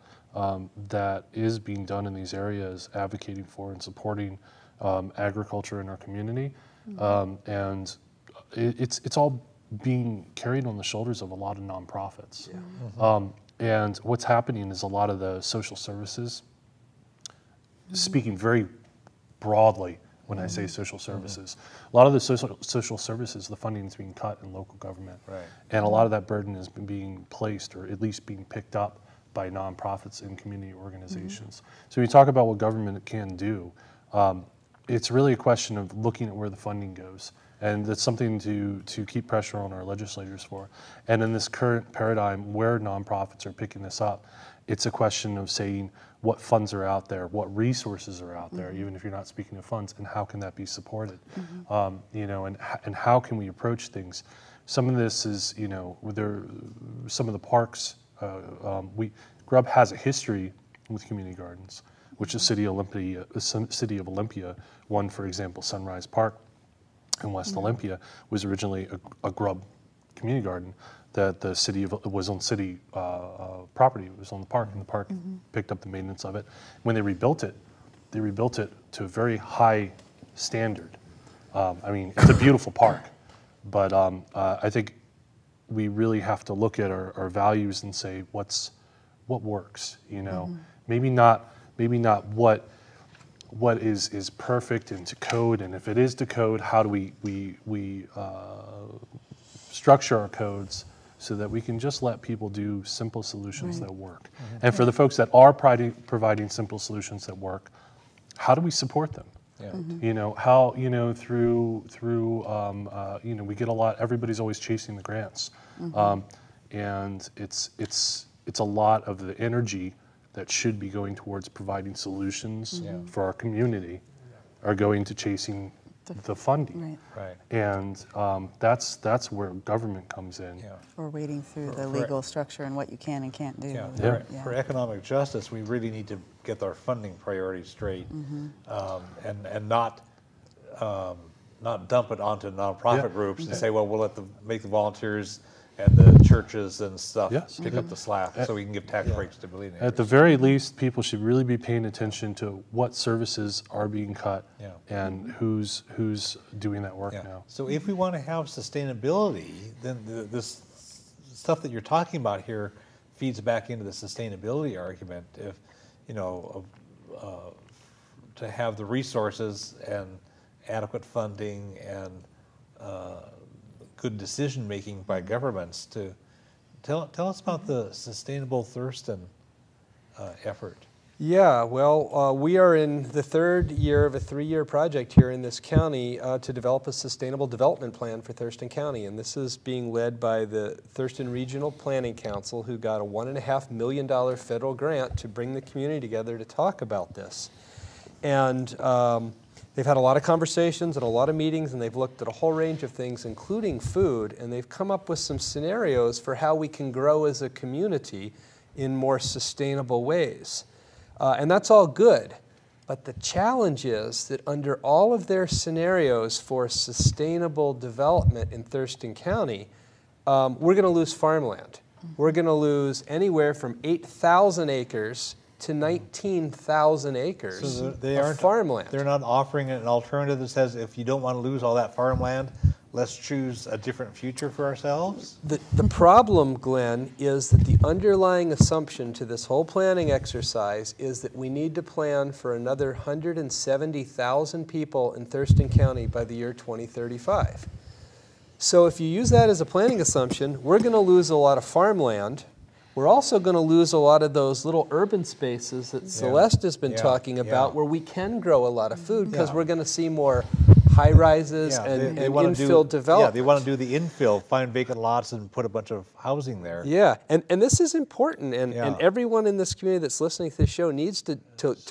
that is being done in these areas, advocating for and supporting agriculture in our community. And it's all being carried on the shoulders of a lot of nonprofits. And what's happening is a lot of the social services, speaking very broadly when I say social services, a lot of the social services, the funding is being cut in local government. And a lot of that burden is being placed, or at least being picked up, by nonprofits and community organizations. So when you talk about what government can do, it's really a question of looking at where the funding goes. And that's something to keep pressure on our legislators for. And in this current paradigm where nonprofits are picking this up, it's a question of saying what funds are out there, what resources are out there, even if you're not speaking of funds, and how can that be supported? You know, and how can we approach things? Some of this is, you know, some of the parks, Grub has a history with community gardens, which the City of Olympia, one, for example, Sunrise Park in West Olympia, was originally a Grub community garden that the city was on city property. It was on the park, and the park picked up the maintenance of it. When they rebuilt it to a very high standard. I mean, it's a beautiful park, but I think we really have to look at our values and say what works. You know, maybe not what is perfect and to code, and if it is to code, how do we structure our codes so that we can just let people do simple solutions that work. And for the folks that are providing simple solutions that work, how do we support them? You know, how, you know, through you know, we get a lot, everybody's always chasing the grants. And it's a lot of the energy that should be going towards providing solutions for our community are going to chasing the funding. And that's where government comes in. Or wading through the legal structure and what you can and can't do. For economic justice, we really need to get our funding priorities straight, and not dump it onto nonprofit groups and say, well, we'll make the volunteers and the churches and stuff pick up the slack so we can give tax breaks to billionaires. At the very least, people should really be paying attention to what services are being cut and who's doing that work now. So if we want to have sustainability, then this stuff that you're talking about here feeds back into the sustainability argument. If, you know, to have the resources and adequate funding and good decision making by governments to tell us about the Sustainable Thurston effort. Yeah, well, we are in the third year of a 3-year project here in this county to develop a sustainable development plan for Thurston County, and this is being led by the Thurston Regional Planning Council, who got a $1.5 million federal grant to bring the community together to talk about this. And they've had a lot of conversations and a lot of meetings, and they've looked at a whole range of things, including food, and they've come up with some scenarios for how we can grow as a community in more sustainable ways. And that's all good, but the challenge is that under all of their scenarios for sustainable development in Thurston County, we're going to lose farmland. We're going to lose anywhere from 8,000 acres to 19,000 acres of farmland. They're not offering an alternative that says, if you don't want to lose all that farmland, let's choose a different future for ourselves? The problem, Glenn, is that the underlying assumption to this whole planning exercise is that we need to plan for another 170,000 people in Thurston County by the year 2035. So if you use that as a planning assumption, we're going to lose a lot of farmland. We're also going to lose a lot of those little urban spaces that Celeste has been talking about where we can grow a lot of food because we're going to see more high rises Yeah, and they wanna infill development. Yeah, they want to do the infill, find vacant lots and put a bunch of housing there. Yeah, and this is important, and Yeah. everyone in this community that's listening to this show needs to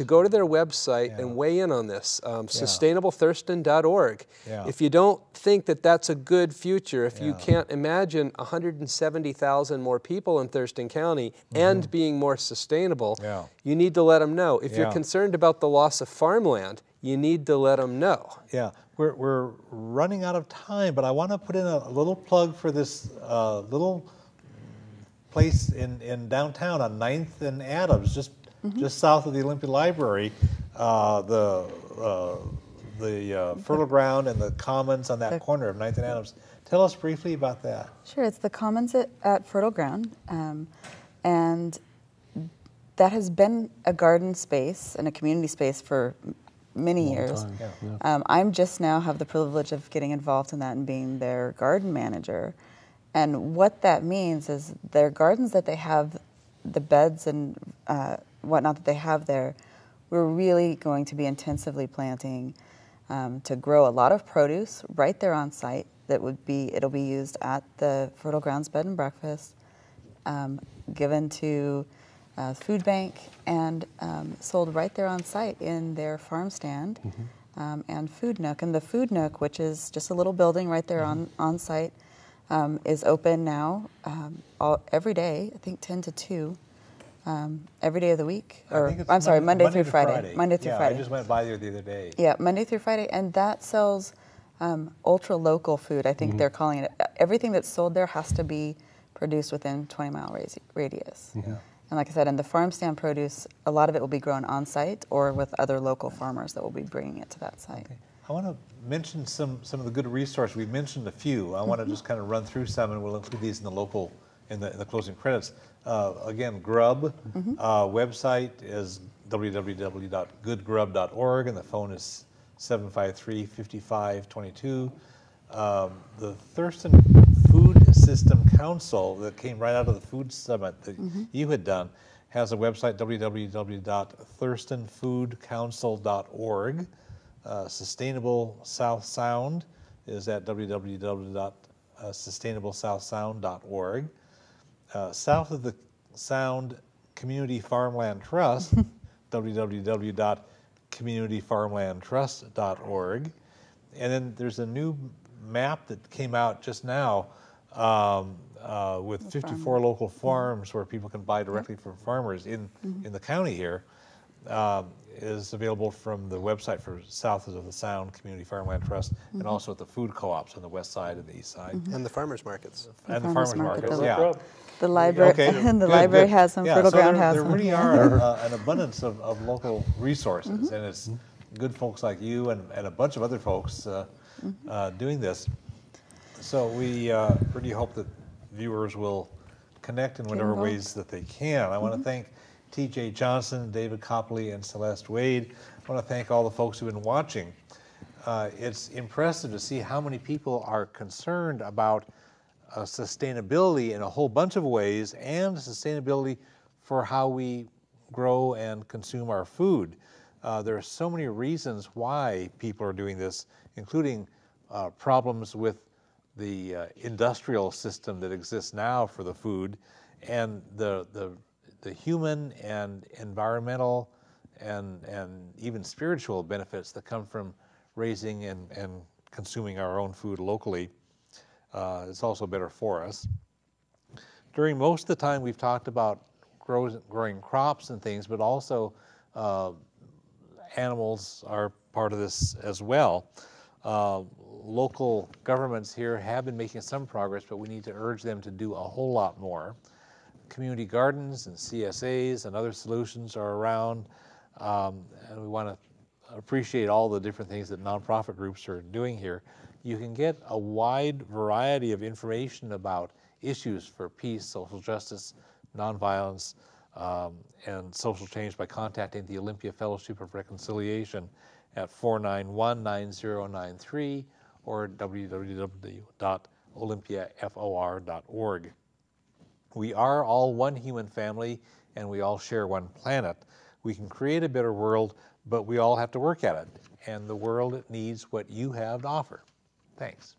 go to their website Yeah. and weigh in on this, sustainablethurston.org. Yeah. If you don't think that that's a good future, if you Yeah. can't imagine 170,000 more people in Thurston County and being more sustainable, Yeah. you need to let them know. If you're Yeah. concerned about the loss of farmland, you need to let them know. Yeah, we're running out of time, but I want to put in a little plug for this little place in downtown on 9th and Adams, just south of the Olympia Library. The fertile ground and the commons on that corner of 9th and Adams. Tell us briefly about that. Sure, it's the commons at Fertile Ground, and that has been a garden space and a community space for many years. I'm just now have the privilege of getting involved in that and being their garden manager. And what that means is their gardens that they have, the beds and whatnot that they have there, we're really going to be intensively planting to grow a lot of produce right there on site. It'll be used at the Fertile Grounds Bed and Breakfast, given to food bank, and sold right there on site in their farm stand and food nook. And the food nook, which is just a little building right there on site, is open now every day, I think 10 to 2, every day of the week. I'm sorry, Monday through Friday. Monday through Friday. I just went by there the other day. Yeah, Monday through Friday, and that sells ultra-local food, I think they're calling it. Everything that's sold there has to be produced within 20-mile radius. And like I said, in the farm stand produce, a lot of it will be grown on site or with other local farmers that will be bringing it to that site. Okay. I want to mention some of the good resources. We've mentioned a few. I want to just kind of run through some, and we'll include these in the closing credits. Again, Grub website is www.goodgrub.org, and the phone is 753-5522. The Thurston Food System Council that came right out of the Food Summit that you had done has a website, www.thurstonfoodcouncil.org. Sustainable South Sound is at www.sustainablesouthsound.org. South of the Sound Community Farmland Trust, www.communityfarmlandtrust.org. And then there's a new map that came out just now with 54 local farms where people can buy directly from farmers in the county here. Is available from the website for South of the Sound Community Farmland Trust, and also at the food co-ops on the west side and the east side. And the farmers markets. And the farmers markets, The library, the library has some, Fertile Ground has some. There really are an abundance of local resources, and it's good folks like you and a bunch of other folks doing this. So we really hope that viewers will connect in whatever ways that they can. I want to thank T.J. Johnson, David Copley, and Celeste Wade. I want to thank all the folks who've been watching. It's impressive to see how many people are concerned about sustainability in a whole bunch of ways, and sustainability for how we grow and consume our food. There are so many reasons why people are doing this, including problems with the industrial system that exists now for the food, and the human and environmental and even spiritual benefits that come from raising and consuming our own food locally. It's also better for us. During most of the time we've talked about growing crops and things, but also animals are part of this as well. Local governments here have been making some progress, but we need to urge them to do a whole lot more. Community gardens and CSAs and other solutions are around, and we want to appreciate all the different things that nonprofit groups are doing here. You can get a wide variety of information about issues for peace, social justice, nonviolence, and social change by contacting the Olympia Fellowship of Reconciliation at 491-9093 or www.olympiafor.org. We are all one human family, and we all share one planet. We can create a better world but we all have to work at it, and the world needs what you have to offer. Thanks.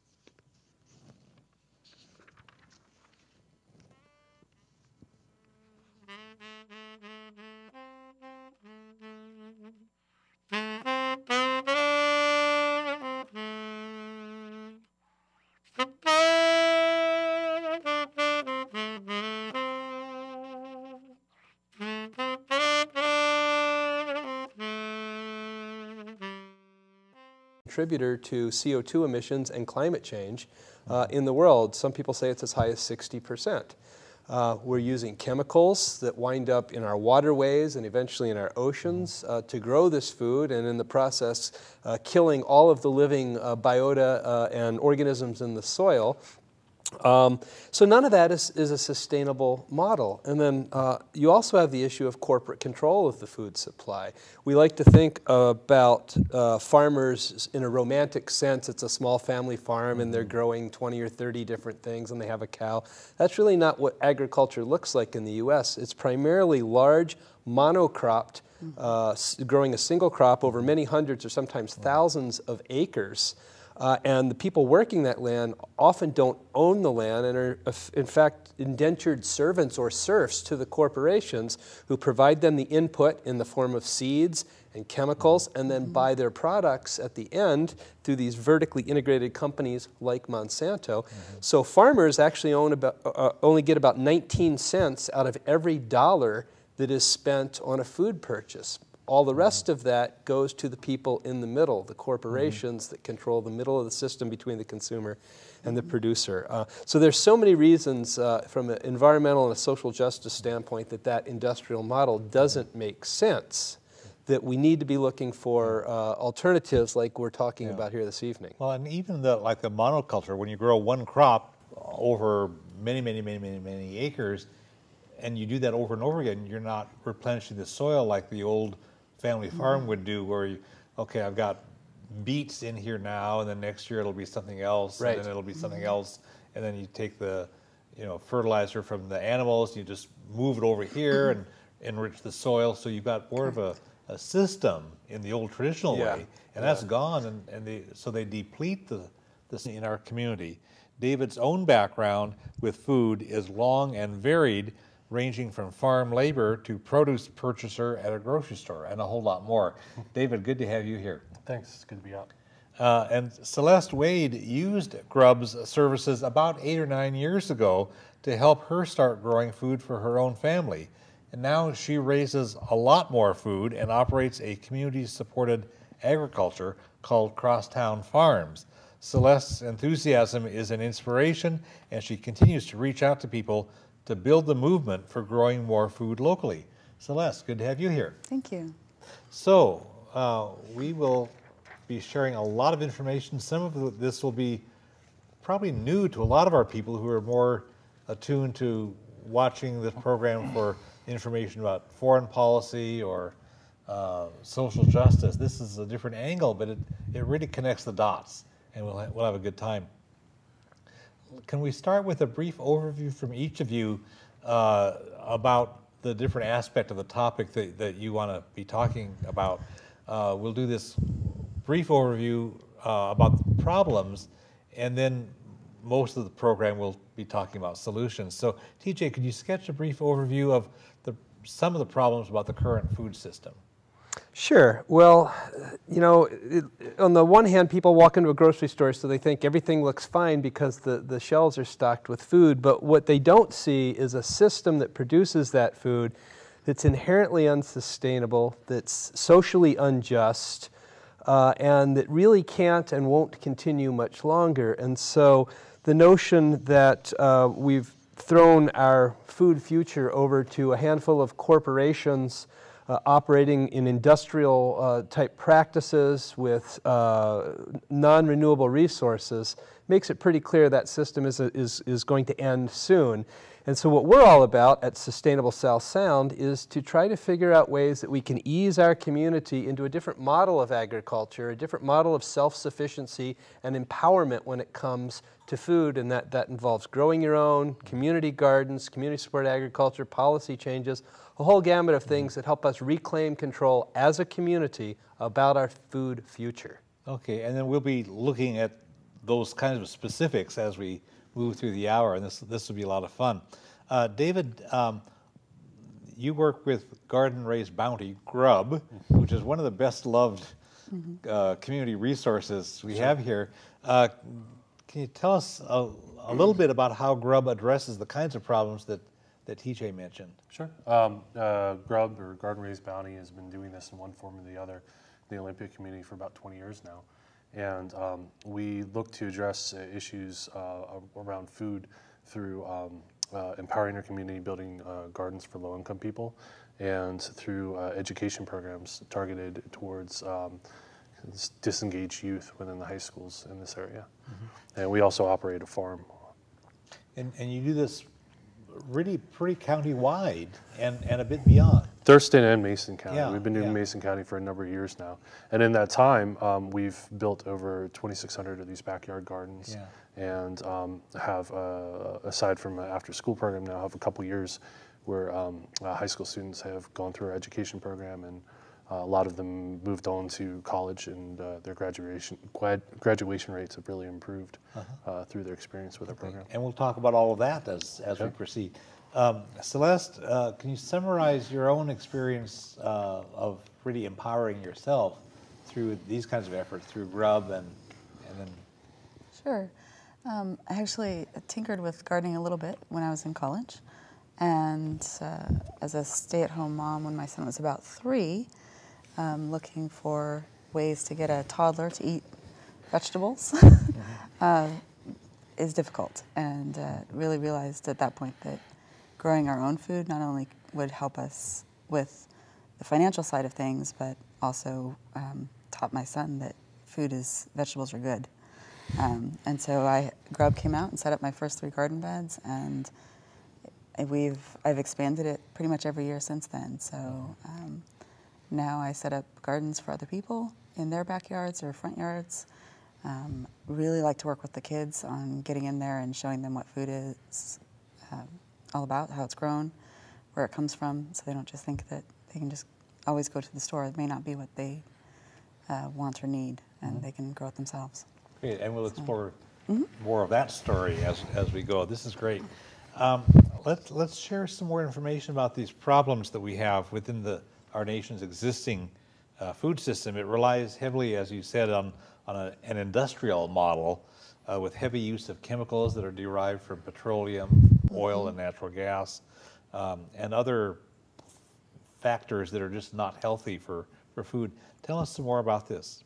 Contributor to CO2 emissions and climate change in the world. Some people say it's as high as 60%. We're using chemicals that wind up in our waterways and eventually in our oceans to grow this food, and in the process killing all of the living biota and organisms in the soil. So none of that is a sustainable model. And then you also have the issue of corporate control of the food supply. We like to think about farmers in a romantic sense. It's a small family farm and they're growing 20 or 30 different things and they have a cow. That's really not what agriculture looks like in the U.S. It's primarily large, monocropped, growing a single crop over many hundreds or sometimes thousands of acres. And the people working that land often don't own the land and are, in fact, indentured servants or serfs to the corporations who provide them the input in the form of seeds and chemicals and then buy their products at the end through these vertically integrated companies like Monsanto. So farmers actually only get about 19 cents out of every dollar that is spent on a food purchase. All the rest of that goes to the people in the middle, the corporations that control the middle of the system between the consumer and the producer. So there's so many reasons from an environmental and a social justice standpoint that industrial model doesn't make sense, that we need to be looking for alternatives like we're talking about here this evening. Well, and even like the monoculture, when you grow one crop over many acres, and you do that over and over again, you're not replenishing the soil like the old family farm would do, where you, okay, I've got beets in here now, and then next year it'll be something else, and then it'll be something else, and then you take the, fertilizer from the animals, you just move it over here and enrich the soil. So you've got more of a system in the old traditional way, and that's gone, so they deplete this in our community. David's own background with food is long and varied, ranging from farm labor to produce purchaser at a grocery store and a whole lot more. David, good to have you here. Thanks, it's good to be out. And Celeste Wade used Grub's services about 8 or 9 years ago to help her start growing food for her own family. And now she raises a lot more food and operates a community-supported agriculture called Crosstown Farms. Celeste's enthusiasm is an inspiration, and she continues to reach out to people to build the movement for growing more food locally. Celeste, good to have you here. Thank you. So we will be sharing a lot of information. Some of this will be probably new to a lot of our people who are more attuned to watching this program for information about foreign policy or social justice. This is a different angle, but it really connects the dots, and we'll have a good time. Can we start with a brief overview from each of you about the different aspect of the topic that you want to be talking about? We'll do this brief overview about the problems, and then most of the program will be talking about solutions. So, TJ, could you sketch a brief overview of some of the problems about the current food system? Sure. Well, on the one hand, people walk into a grocery store, so they think everything looks fine because the shelves are stocked with food. But what they don't see is a system that produces that food that's inherently unsustainable, that's socially unjust, and that really can't and won't continue much longer. And so the notion that we've thrown our food future over to a handful of corporations operating in industrial type practices with non-renewable resources makes it pretty clear that system is going to end soon. And so what we're all about at Sustainable South Sound is to try to figure out ways that we can ease our community into a different model of agriculture, a different model of self-sufficiency and empowerment when it comes to food, and that involves growing your own, community gardens, community support agriculture, policy changes, a whole gamut of things that help us reclaim control as a community about our food future. Okay, and then we'll be looking at those kinds of specifics as we move through the hour, and this will be a lot of fun. David, you work with Garden Raised Bounty, GRUB, which is one of the best loved community resources we have here. Can you tell us a little bit about how GRUB addresses the kinds of problems that TJ mentioned? Sure. GRUB, or Garden Raised Bounty, has been doing this in one form or the other in the Olympia community for about 20 years now. And we look to address issues around food through empowering our community, building gardens for low-income people, and through education programs targeted towards disengaged youth within the high schools in this area. And we also operate a farm. And you do this really pretty county-wide and a bit beyond. Thurston and Mason County. Yeah, We've been doing yeah. Mason County for a number of years now. And in that time, we've built over 2,600 of these backyard gardens. Yeah. And have, aside from an after-school program now, have a couple years where high school students have gone through our education program, and a lot of them moved on to college, and their graduation rates have really improved through their experience with our program. And we'll talk about all of that as we proceed. Celeste, can you summarize your own experience of really empowering yourself through these kinds of efforts, through GRUB and then? Sure. I actually tinkered with gardening a little bit when I was in college. And as a stay-at-home mom, when my son was about 3, looking for ways to get a toddler to eat vegetables is difficult. And really realized at that point that growing our own food not only would help us with the financial side of things, but also taught my son that vegetables are good. And so GRUB came out and set up my first 3 garden beds, and I've expanded it pretty much every year since then. So now I set up gardens for other people in their backyards or front yards. Really like to work with the kids on getting in there and showing them what food is all about, how it's grown, where it comes from, so they don't just think that they can just always go to the store. It may not be what they want or need, and they can grow it themselves. Great, and we'll explore more of that story as we go. This is great. Let's share some more information about these problems that we have within our nation's existing food system. It relies heavily, as you said, on an industrial model with heavy use of chemicals that are derived from petroleum, oil, and natural gas, and other factors that are just not healthy for food. Tell us some more about this.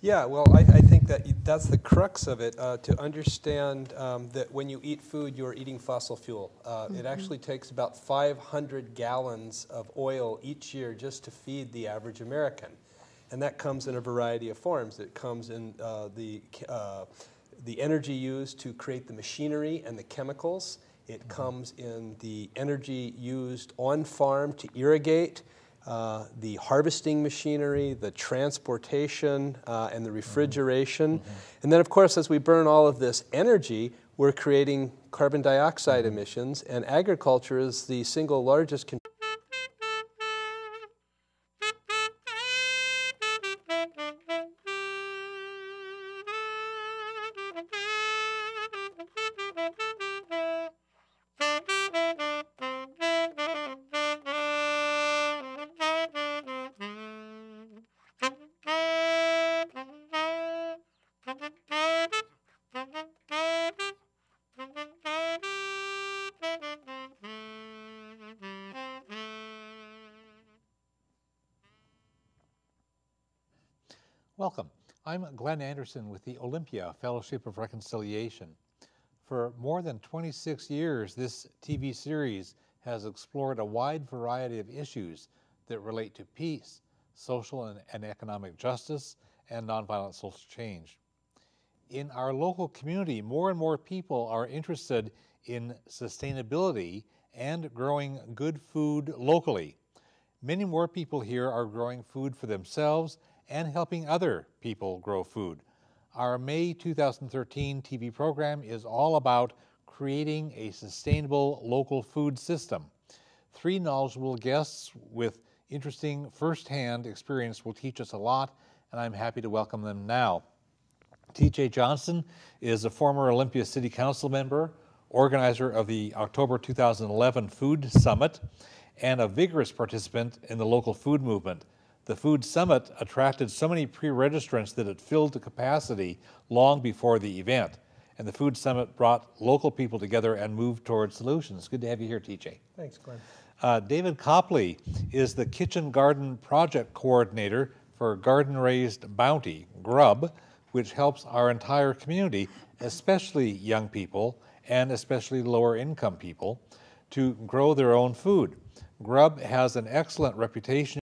Yeah, well, I think that's the crux of it, to understand that when you eat food, you're eating fossil fuel. It actually takes about 500 gallons of oil each year just to feed the average American. And that comes in a variety of forms. It comes in the energy used to create the machinery and the chemicals. It comes in the energy used on farm to irrigate, the harvesting machinery, the transportation, and the refrigeration. And then, of course, as we burn all of this energy, we're creating carbon dioxide emissions, and agriculture is the single largest Welcome. I'm Glenn Anderson with the Olympia Fellowship of Reconciliation. For more than 26 years, this TV series has explored a wide variety of issues that relate to peace, social and economic justice, and nonviolent social change. In our local community, more and more people are interested in sustainability and growing good food locally. Many more people here are growing food for themselves and helping other people grow food. Our May 2013 TV program is all about creating a sustainable local food system. 3 knowledgeable guests with interesting firsthand experience will teach us a lot, and I'm happy to welcome them now. T.J. Johnson is a former Olympia City Council member, organizer of the October 2011 Food Summit, and a vigorous participant in the local food movement. The Food Summit attracted so many pre-registrants that it filled to capacity long before the event. And the Food Summit brought local people together and moved towards solutions. Good to have you here, TJ. Thanks, Glenn. David Copley is the Kitchen Garden Project Coordinator for Garden Raised Bounty, GRUB, which helps our entire community, especially young people and especially lower income people, to grow their own food. GRUB has an excellent reputation